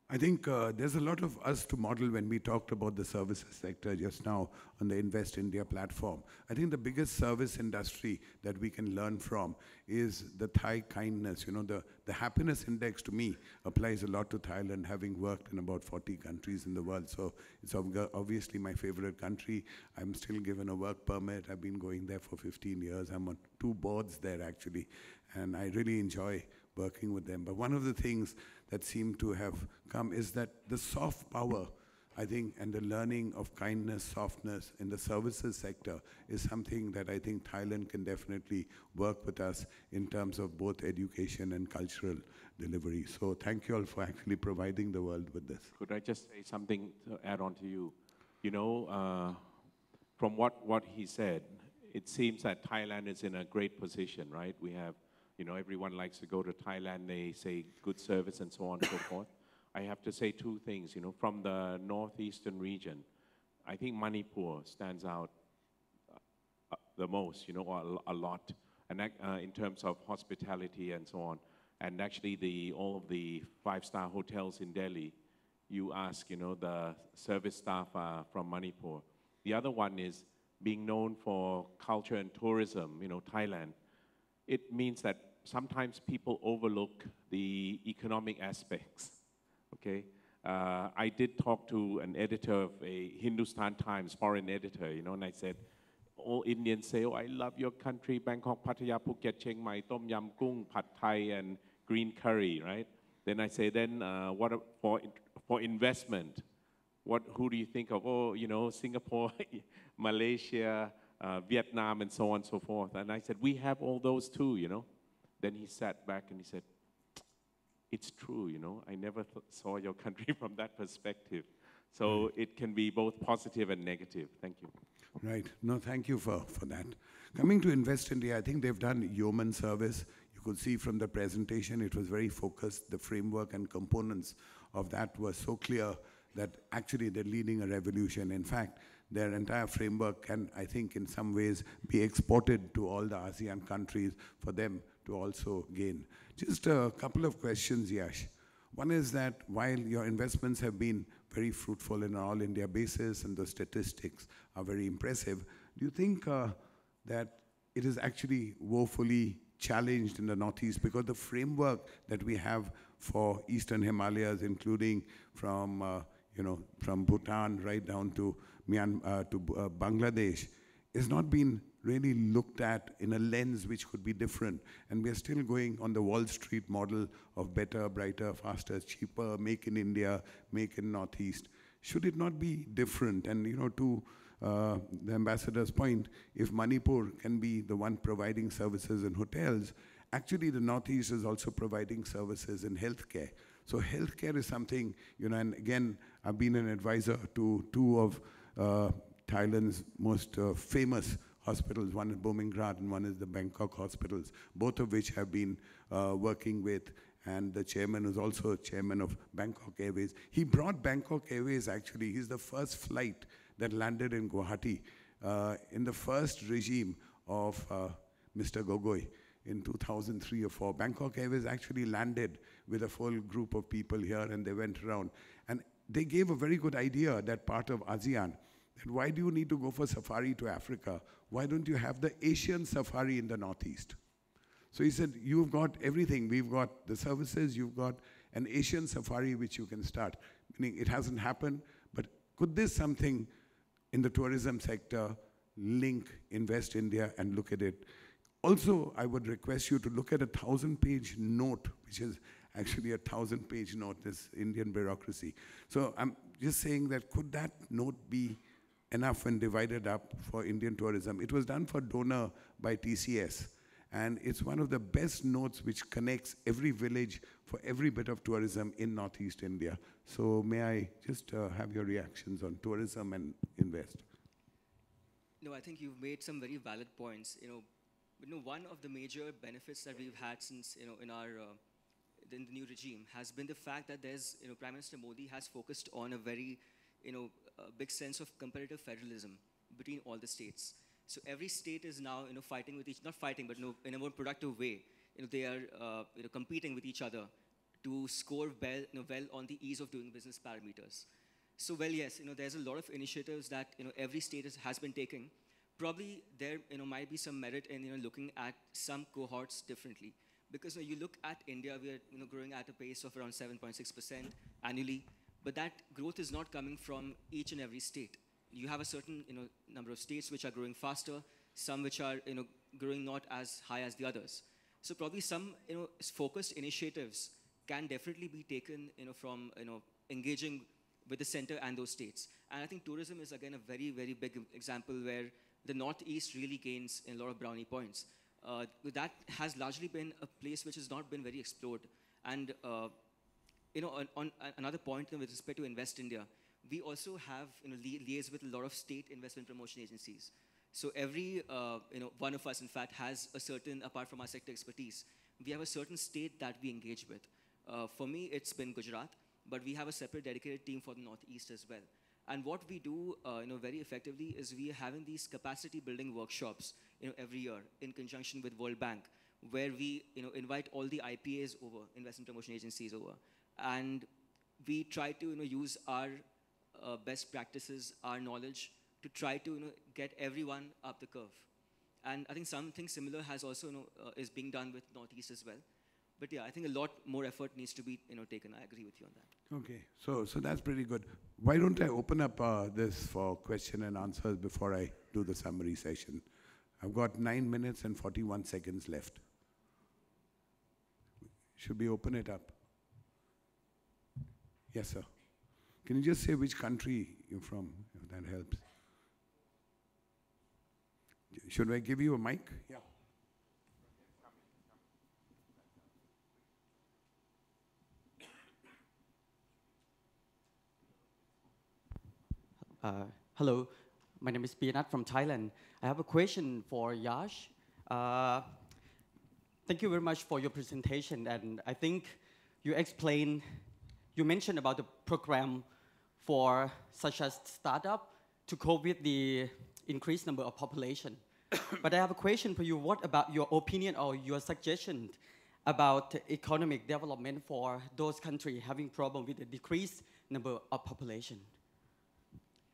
I think there's a lot of us to model when we talked about the services sector just now on the Invest India platform. I think the biggest service industry that we can learn from is the Thai kindness. You know, the happiness index to me applies a lot to Thailand, having worked in about 40 countries in the world. So it's obviously my favorite country. I'm still given a work permit. I've been going there for 15 years. I'm on 2 boards there actually, and I really enjoy working with them. But one of the things that seem to have come is that the soft power, I think, and the learning of kindness, softness in the services sector is something that I think Thailand can definitely work with us in terms of both education and cultural delivery. So thank you all for actually providing the world with this. Could I just say something to add on to you? You know, from what he said, it seems that Thailand is in a great position, right? We have, you know, everyone likes to go to Thailand, they say good service and so on and so forth. I have to say 2 things, you know, from the northeastern region, I think Manipur stands out the most, you know, a lot, and in terms of hospitality and so on. And actually all of the 5-star hotels in Delhi, you ask, you know, the service staff are from Manipur. The other one is being known for culture and tourism, you know, Thailand. It means that sometimes people overlook the economic aspects, okay? I did talk to an editor of a Hindustan Times, foreign editor, you know, and I said, all Indians say, oh, I love your country, Bangkok, Pattaya, Phuket, Chiang Mai, Tom Yam Kung, Pad Thai, and green curry, right? Then I say, then for investment, who do you think of? Oh, you know, Singapore, Malaysia, Vietnam, and so on and so forth. And I said, we have all those too, you know. Then he sat back and he said, it's true, you know. I never saw your country from that perspective. So it can be both positive and negative. Thank you. Right. No, thank you for that. Coming to Invest India, I think they've done yeoman service. You could see from the presentation, it was very focused. The framework and components of that were so clear that actually they're leading a revolution. In fact, their entire framework can, I think, in some ways be exported to all the ASEAN countries for them to also gain. Just a couple of questions, Yash. One is that while your investments have been very fruitful in an all-India basis and the statistics are very impressive, do you think that it is actually woefully challenged in the Northeast because the framework that we have for Eastern Himalayas, including from from Bhutan right down to Bangladesh, is not being really looked at in a lens which could be different. And we are still going on the Wall Street model of better, brighter, faster, cheaper, make in India, make in Northeast. Should it not be different? And you know, to the ambassador's point, if Manipur can be the one providing services in hotels, actually the Northeast is also providing services in healthcare. So healthcare is something, you know, and again, I've been an advisor to 2 of Thailand's most famous hospitals. One is Bumipram and one is the Bangkok hospitals, both of which have been working with, and the chairman is also chairman of Bangkok Airways. He brought Bangkok Airways, actually, he's the first flight that landed in Guwahati in the first regime of Mr. Gogoi in 2003 or 4, Bangkok Airways actually landed with a full group of people here, and they went around. And they gave a very good idea, that part of ASEAN, that why do you need to go for safari to Africa? Why don't you have the Asian safari in the Northeast? So he said, you've got everything. We've got the services, you've got an Asian safari which you can start. Meaning it hasn't happened, but could this something in the tourism sector link Invest India and look at it? Also, I would request you to look at a 1,000-page note, which is actually a 1,000-page note, this Indian bureaucracy. So I'm just saying that could that note be enough and divided up for Indian tourism? It was done for donor by TCS, and it's one of the best notes which connects every village for every bit of tourism in Northeast India. So may I just have your reactions on tourism and Invest? No, I think you've made some very valid points. One of the major benefits that we've had since, in the new regime has been the fact that Prime Minister Modi has focused on a very, big sense of comparative federalism between all the states. So every state is now, fighting with not fighting, but in a more productive way. They are, competing with each other to score well on the ease of doing business parameters. So, well, yes, there's a lot of initiatives that, every state has been taking. Probably there, might be some merit in, looking at some cohorts differently. Because you look at India, we are, growing at a pace of around 7.6% annually. But that growth is not coming from each and every state. You have a certain, number of states which are growing faster, some which are, growing not as high as the others. So probably some, focused initiatives can definitely be taken, from, engaging with the center and those states. And I think tourism is, again, a very, very big example where the Northeast really gains a lot of brownie points. That has largely been a place which has not been very explored. And, on another point with respect to Invest India, we also have, liaised with a lot of state investment promotion agencies. So every, one of us, in fact, has a certain, apart from our sector expertise, we have a certain state that we engage with. For me, it's been Gujarat, but we have a separate dedicated team for the Northeast as well. And what we do, very effectively is we are having these capacity building workshops, every year in conjunction with World Bank, where we, invite all the IPAs over, investment promotion agencies over, and we try to, use our best practices, our knowledge, to try to, get everyone up the curve. And I think something similar has also, is being done with Northeast as well. But yeah, I think a lot more effort needs to be, taken. I agree with you on that. Okay, so that's pretty good. Why don't I open up this for question and answers before I do the summary session? I've got 9 minutes and 41 seconds left. Should we open it up? Yes, sir. Can you just say which country you're from, if that helps? Should I give you a mic? Yeah. Hello, my name is Pianat from Thailand. I have a question for Yash. Thank you very much for your presentation, and I think you mentioned about the program for such as startup to cope with the increased number of population. But I have a question for you. What about your opinion or your suggestion about economic development for those countries having problem with the decreased number of population?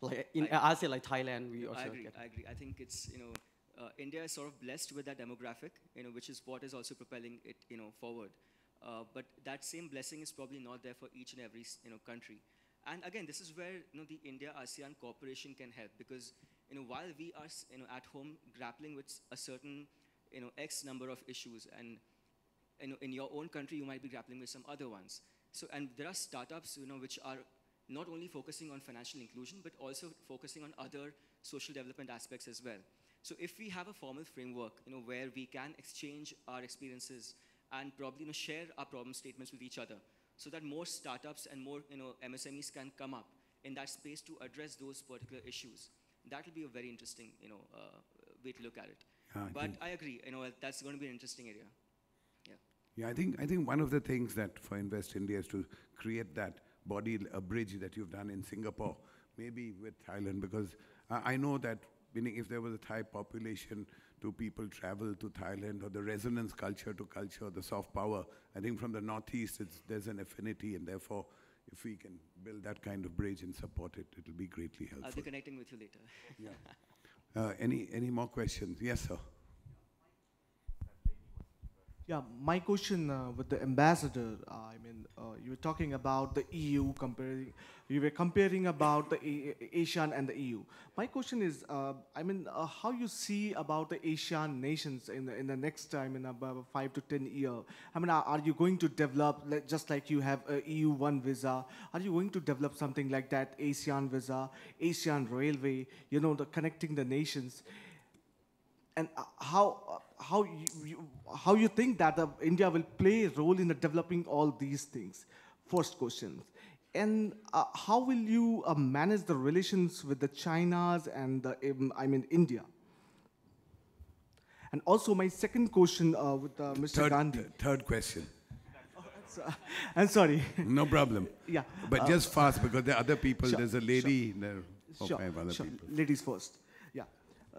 Like in ASEAN, like Thailand, we also I agree. I think it's, India is sort of blessed with that demographic, which is what is also propelling it, forward. But that same blessing is probably not there for each and every, country. And again, this is where, the India-ASEAN cooperation can help, because, while we are, at home grappling with a certain, X number of issues, and, in your own country, you might be grappling with some other ones. So, and there are startups, which are not only focusing on financial inclusion, but also focusing on other social development aspects as well. So if we have a formal framework, where we can exchange our experiences and probably, share our problem statements with each other, so that more startups and more, MSMEs can come up in that space to address those particular issues. That will be a very interesting, way to look at it. But I agree, that's going to be an interesting area. Yeah. Yeah, I think one of the things that for Invest India is to create that a bridge that you've done in Singapore, maybe with Thailand, because I know that meaning if there was a Thai population, do people travel to Thailand, or the resonance culture to culture, the soft power? I think from the Northeast, there's an affinity, and therefore, if we can build that kind of bridge and support it, it'll be greatly helpful. I'll be connecting with you later. Yeah. Any more questions? Yes, sir. Yeah, my question with the ambassador, you were talking about the EU you were comparing about the ASEAN and the EU. My question is, how you see about the ASEAN nations in the next time, in about 5 to 10 years? Are you going to develop, just like you have a EU1 visa, are you going to develop something like that, ASEAN visa, ASEAN railway, the connecting the nations? And how you think that India will play a role in the developing all these things? First question. And how will you manage the relations with the Chinas and India? And also my second question with Mr. Gandhi. Third question. I'm sorry. No problem. Yeah. But just fast, because there are other people. Sure, There's a lady there. Sure, Other sure. people. Ladies first. Yeah.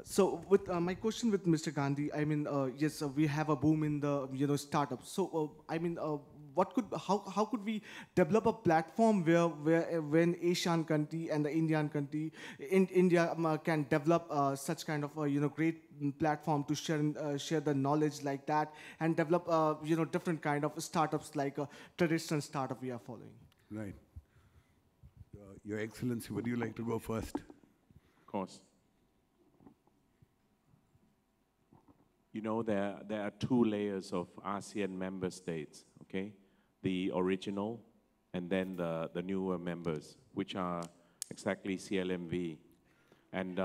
So with my question with Mr. Gandhi, yes, we have a boom in the startups. So how could we develop a platform where when Asian country and the Indian country, India can develop such kind of great platform to share the knowledge like that, and develop different kind of startups like a traditional startup we are following. Right. Your Excellency, would you like to go first? Of course. There are two layers of ASEAN member states, okay? The original and then the newer members, which are exactly CLMV. And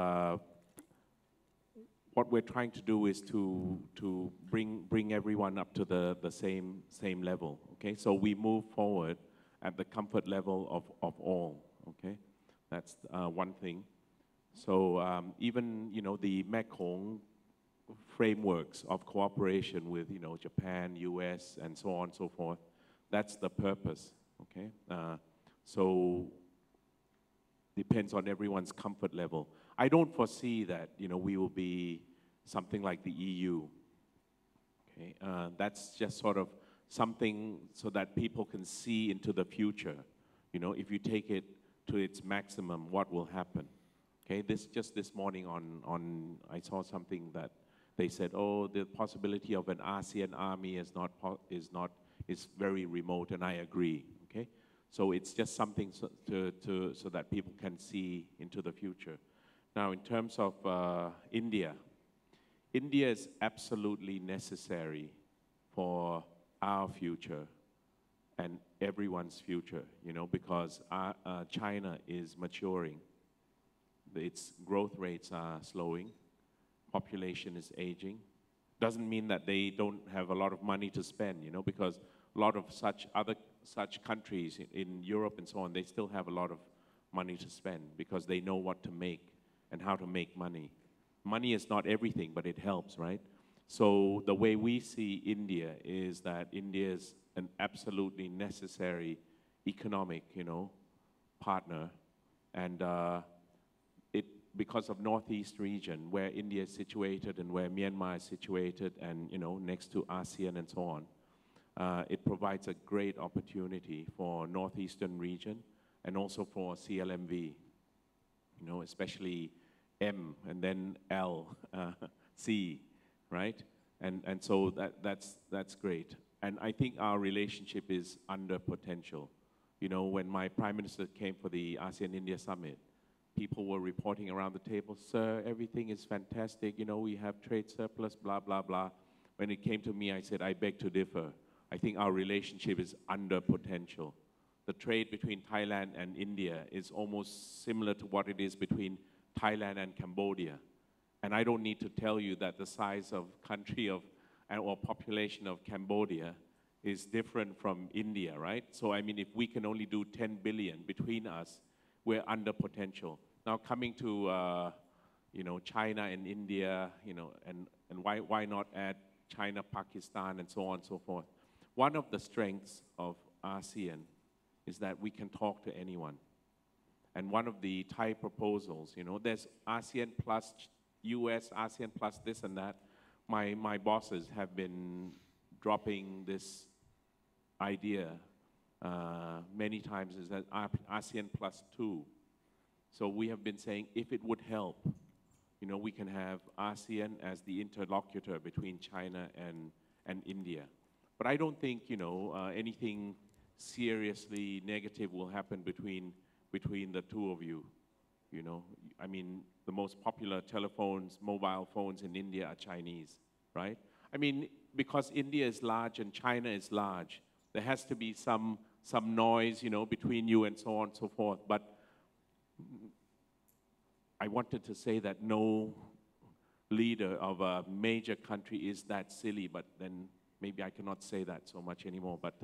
what we're trying to do is to bring everyone up to the same level, okay? So we move forward at the comfort level of all, okay? That's one thing. So even, the Mekong frameworks of cooperation with, Japan, US, and so on and so forth, that's the purpose, okay? So depends on everyone's comfort level. I don't foresee that, we will be something like the EU, okay? That's just sort of something so that people can see into the future. If you take it to its maximum, what will happen? Okay, just this morning I saw something that they said, oh, the possibility of an ASEAN army is very remote, and I agree. Okay, so it's just something so that people can see into the future. Now, in terms of India is absolutely necessary for our future and everyone's future. Because China is maturing, its growth rates are slowing. Population is aging. Doesn't mean that they don't have a lot of money to spend, because a lot of such countries in Europe and so on, they still have a lot of money to spend because they know what to make and how to make money. Money is not everything, but it helps, right? So the way we see India is that India is an absolutely necessary economic, partner, and because of Northeast region, where India is situated and where Myanmar is situated and, next to ASEAN and so on, it provides a great opportunity for Northeastern region and also for CLMV, especially M and then L, C, right? And so that's great. And I think our relationship is under potential. When my Prime Minister came for the ASEAN-India Summit, people were reporting around the table, sir, everything is fantastic, we have trade surplus, blah, blah, blah. When it came to me, I said, I beg to differ. I think our relationship is under potential. The trade between Thailand and India is almost similar to what it is between Thailand and Cambodia. And I don't need to tell you that the size of country or population of Cambodia is different from India, right? So I mean, if we can only do 10 billion between us, we're under potential. Now coming to China and India, and why not add China, Pakistan, and so on and so forth. One of the strengths of ASEAN is that we can talk to anyone. And one of the Thai proposals, there's ASEAN plus US, ASEAN plus this and that, my bosses have been dropping this idea many times, is that ASEAN plus 2. So we have been saying if it would help, you know, we can have ASEAN as the interlocutor between China and India. But I don't think, you know, anything seriously negative will happen between the two of you. You know, I mean, the most popular telephones, mobile phones in India are Chinese, right? I mean, because India is large and China is large, there has to be some noise, you know, between you and so on and so forth. But I wanted to say that no leader of a major country is that silly, but then maybe I cannot say that so much anymore. But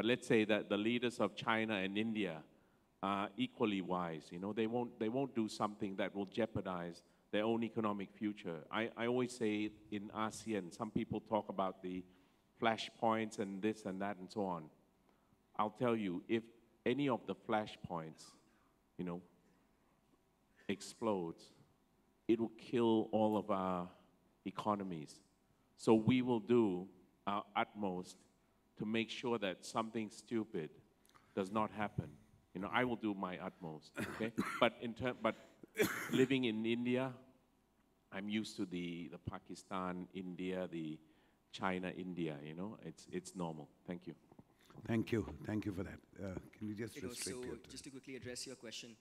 let's say that the leaders of China and India are equally wise. You know, they won't do something that will jeopardize their own economic future. I always say in ASEAN, some people talk about the flashpoints and this and that and so on. I'll tell you, if any of the flashpoints, you know, explodes, it will kill all of our economies. So we will do our utmost to make sure that something stupid does not happen. You know, I will do my utmost, okay? but living in India, I'm used to the Pakistan, India, the China, India, you know, it's normal. Thank you. Thank you for that. Can you just restrict so it? just to quickly address your question,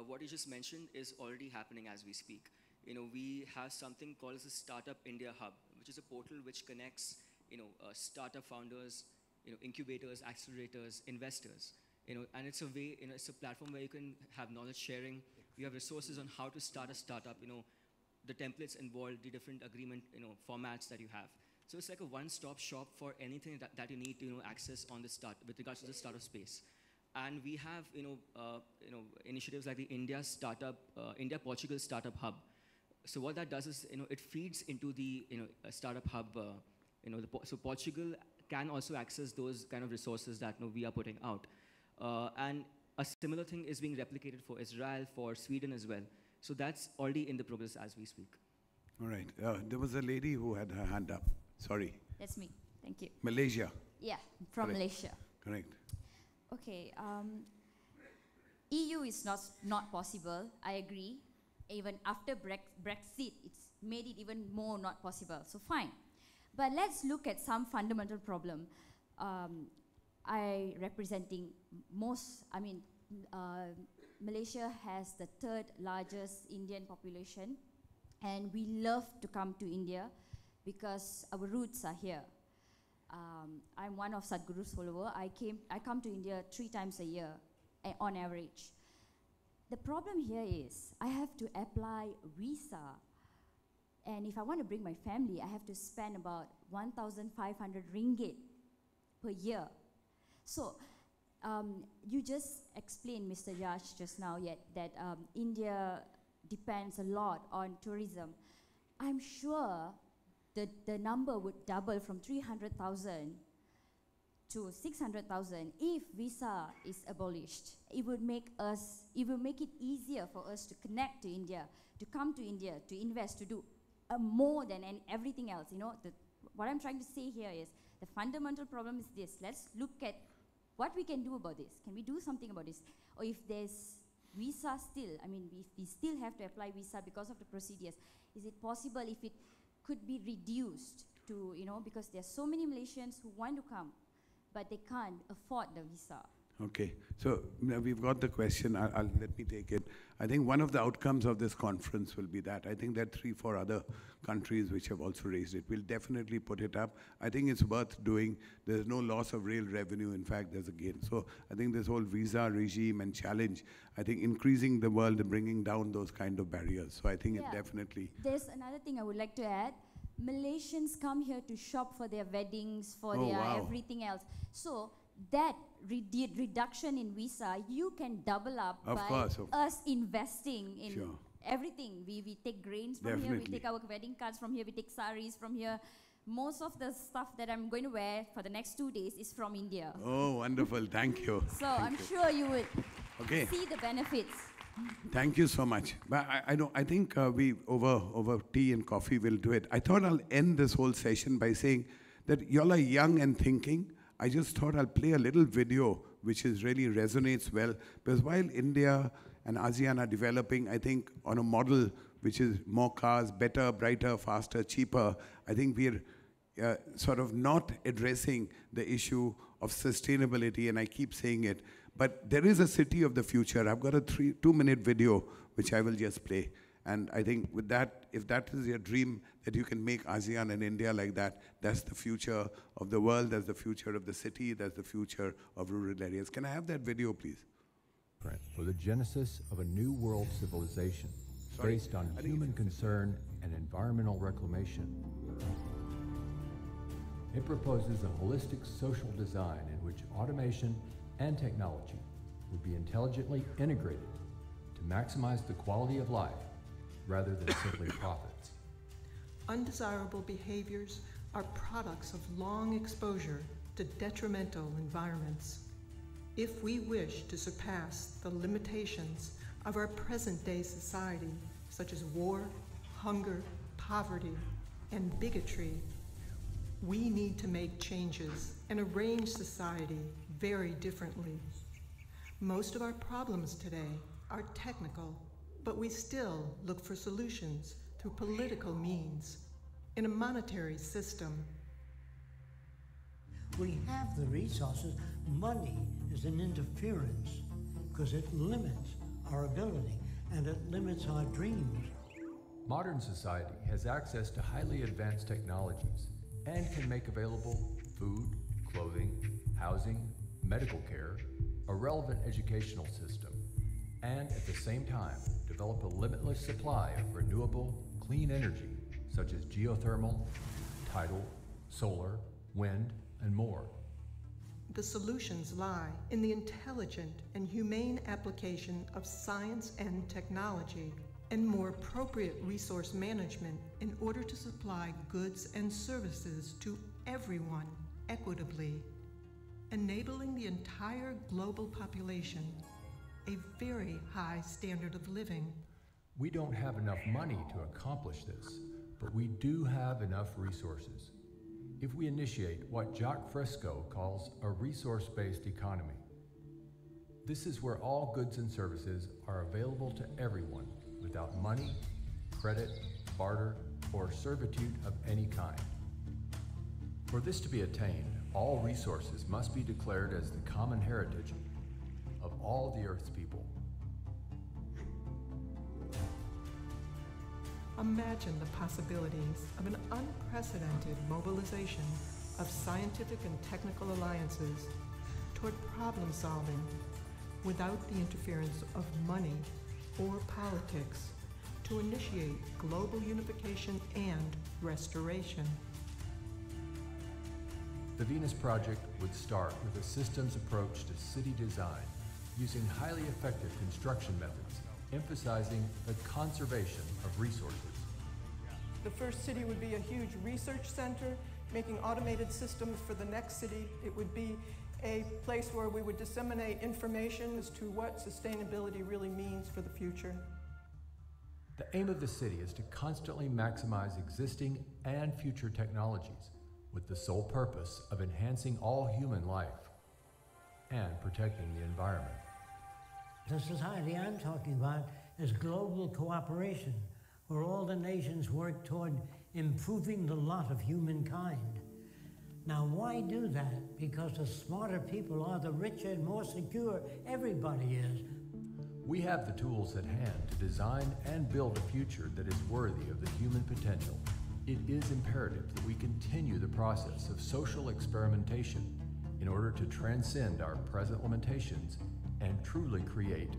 what you just mentioned is already happening as we speak. You know, we have something called as a Startup India Hub, which is a portal which connects, you know, startup founders, you know, incubators, accelerators, investors. You know, and it's a way, you know, it's a platform where you can have knowledge sharing. You have resources on how to start a startup. You know, the templates involved, the different agreement, you know, formats that you have. So it's like a one-stop shop for anything that you need to, you know, access on the start with regards to the startup space. And we have, you know, initiatives like the India-Portugal Startup Hub. So what that does is, you know, it feeds into the, you know, startup hub. You know, so Portugal can also access those kind of resources that, you know, we are putting out. And a similar thing is being replicated for Israel, for Sweden as well. So that's already in the progress as we speak. All right. There was a lady who had her hand up. Sorry. That's me. Thank you. Malaysia. Yeah, from Correct. Malaysia. Correct. Okay. EU is not possible. I agree. Even after Brexit, it's made it even more not possible. So fine. But let's look at some fundamental problem. Malaysia has the third largest Indian population, and we love to come to India because our roots are here. I'm one of Sadhguru's follower. I come to India 3 times a year on average. The problem here is I have to apply visa, and if I want to bring my family, I have to spend about 1,500 ringgit per year. So you just explained, Mr. Yash, just now that India depends a lot on tourism. I'm sure the number would double from 300,000 to 600,000 if visa is abolished. It will make it easier for us to connect to India, to come to India, to invest, to do more than everything else. You know, what I'm trying to say here is the fundamental problem is this. Let's look at what we can do about this. Can we do something about this? Or if there's visa still, I mean, if we still have to apply visa because of the procedures, is it possible if it could be reduced to, you know, because there are so many Malaysians who want to come, but they can't afford the visa. Okay, so now we've got the question. Let me take it. I think one of the outcomes of this conference will be that. I think there are 3, 4 other countries which have also raised it. We'll definitely put it up. I think it's worth doing. There's no loss of real revenue. In fact, there's a gain. So I think this whole visa regime and challenge, I think increasing the world and bringing down those kind of barriers. So I think it definitely. There's another thing I would like to add. Malaysians come here to shop for their weddings, for everything else. So that reduction in visa, you can double up by us investing in everything. We take grains from here, we take our wedding cards from here, we take saris from here. Most of the stuff that I'm going to wear for the next 2 days is from India. Oh, wonderful. Thank you. So I'm sure you would see the benefits. Thank you so much. But I think we, over tea and coffee, will do it. I thought I'll end this whole session by saying that y'all are young and thinking. I just thought I'll play a little video which is really resonates well. Because while India and ASEAN are developing, I think, on a model which is more cars, better, brighter, faster, cheaper, I think we're sort of not addressing the issue of sustainability, and I keep saying it. But there is a city of the future. I've got a 2-minute video which I will just play. And I think with that, if that is your dream, that you can make ASEAN and India like that, that's the future of the world, that's the future of the city, that's the future of rural areas. Can I have that video, please? For the genesis of a new world civilization based on human concern and environmental reclamation. It proposes a holistic social design in which automation and technology would be intelligently integrated to maximize the quality of life rather than simply profits. Undesirable behaviors are products of long exposure to detrimental environments. If we wish to surpass the limitations of our present-day society, such as war, hunger, poverty, and bigotry, we need to make changes and arrange society very differently. Most of our problems today are technical, but we still look for solutions through political means in a monetary system. We have the resources. Money is an interference because it limits our ability and it limits our dreams. Modern society has access to highly advanced technologies and can make available food, clothing, housing, medical care, a relevant educational system, and at the same time develop a limitless supply of renewable, clean energy such as geothermal, tidal, solar, wind, and more. The solutions lie in the intelligent and humane application of science and technology and more appropriate resource management in order to supply goods and services to everyone equitably, enabling the entire global population a very high standard of living. We don't have enough money to accomplish this, but we do have enough resources. If we initiate what Jacques Fresco calls a resource-based economy, this is where all goods and services are available to everyone without money, credit, barter, or servitude of any kind. For this to be attained, all resources must be declared as the common heritage of all the Earth's people. Imagine the possibilities of an unprecedented mobilization of scientific and technical alliances toward problem solving without the interference of money or politics to initiate global unification and restoration. The Venus Project would start with a systems approach to city design using highly effective construction methods, emphasizing the conservation of resources. The first city would be a huge research center, making automated systems for the next city. It would be a place where we would disseminate information as to what sustainability really means for the future. The aim of the city is to constantly maximize existing and future technologies with the sole purpose of enhancing all human life and protecting the environment. The society I'm talking about is global cooperation, where all the nations work toward improving the lot of humankind. Now, why do that? Because the smarter people are, the richer and more secure everybody is. We have the tools at hand to design and build a future that is worthy of the human potential. It is imperative that we continue the process of social experimentation in order to transcend our present limitations and truly create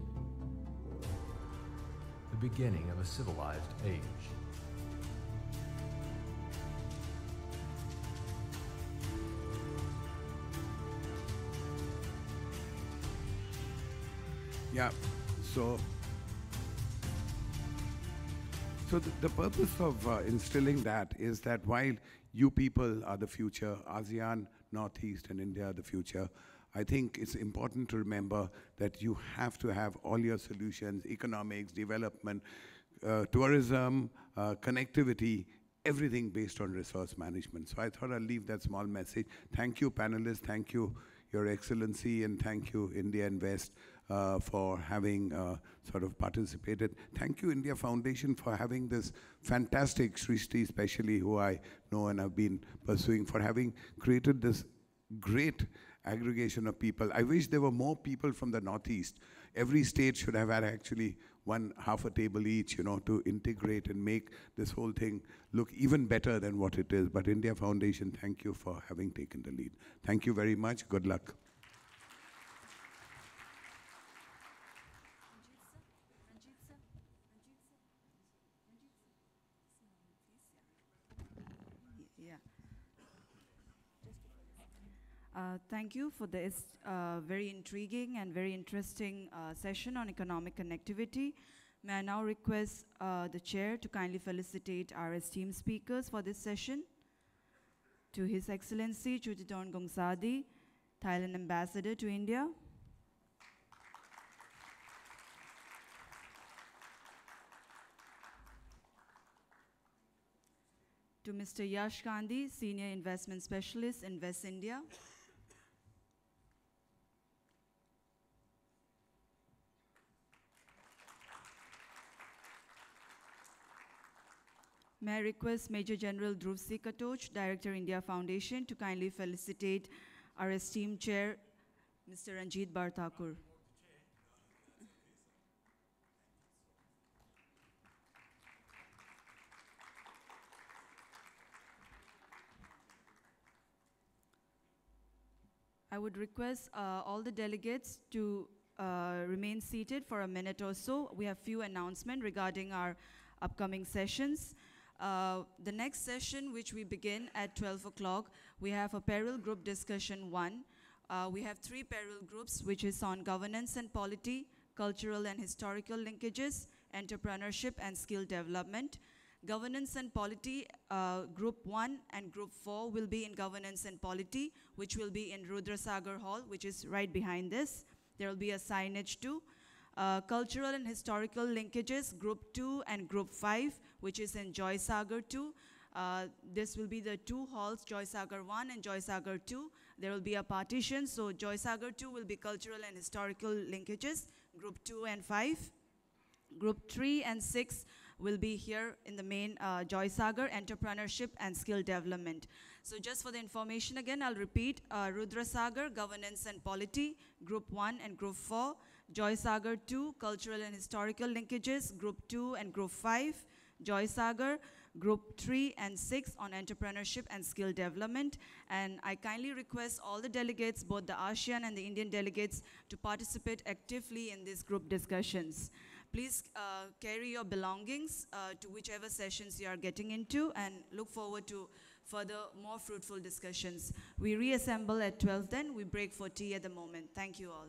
the beginning of a civilized age. Yeah, so the purpose of instilling that is that while you people are the future, ASEAN, Northeast, and India are the future, I think it's important to remember that you have to have all your solutions, economics, development, tourism, connectivity, everything based on resource management. So I thought I'll leave that small message. Thank you, panelists. Thank you, Your Excellency, and thank you, India Invest, for having sort of participated. Thank you, India Foundation, for having this fantastic Srishti, especially who I know and have been pursuing, for having created this great aggregation of people. I wish there were more people from the Northeast. Every state should have had actually half a table each, you know, to integrate and make this whole thing look even better than what it is. But India Foundation, thank you for having taken the lead. Thank you very much. Good luck. Thank you for this very intriguing and very interesting session on economic connectivity. May I now request the chair to kindly felicitate our esteemed speakers for this session. To His Excellency Chutintorn Gongsakdi, Thailand Ambassador to India. To Mr. Yash Gandhi, Senior Investment Specialist, Invest India. May I request Major General Dhruv C. Katoch, Director, India Foundation, to kindly felicitate our esteemed chair, Mr. Ranjit Barthakur. I would request all the delegates to remain seated for a minute or so. We have few announcements regarding our upcoming sessions. The next session, which we begin at 12 o'clock, we have a parallel group discussion 1. We have 3 parallel groups, which is on governance and polity, cultural and historical linkages, entrepreneurship and skill development. Governance and polity, group 1 and group 4 will be in governance and polity, which will be in Rudrasagar Hall, which is right behind this. There will be a signage too. Cultural and historical linkages, group 2 and group 5, which is in Joy Sagar 2. This will be the 2 halls, Joy Sagar 1 and Joy Sagar 2. There will be a partition, so Joy Sagar 2 will be cultural and historical linkages, group 2 and 5. Group 3 and 6 will be here in the main Joy Sagar, entrepreneurship and skill development. So just for the information again, I'll repeat, Rudrasagar, governance and polity, group 1 and group 4. Joy Sagar 2, cultural and historical linkages, group 2 and group 5. Joy Sagar, group 3 and 6 on entrepreneurship and skill development. And I kindly request all the delegates, both the ASEAN and the Indian delegates, to participate actively in these group discussions. Please carry your belongings to whichever sessions you are getting into, and look forward to further more fruitful discussions. We reassemble at 12 then. We break for tea at the moment. Thank you all.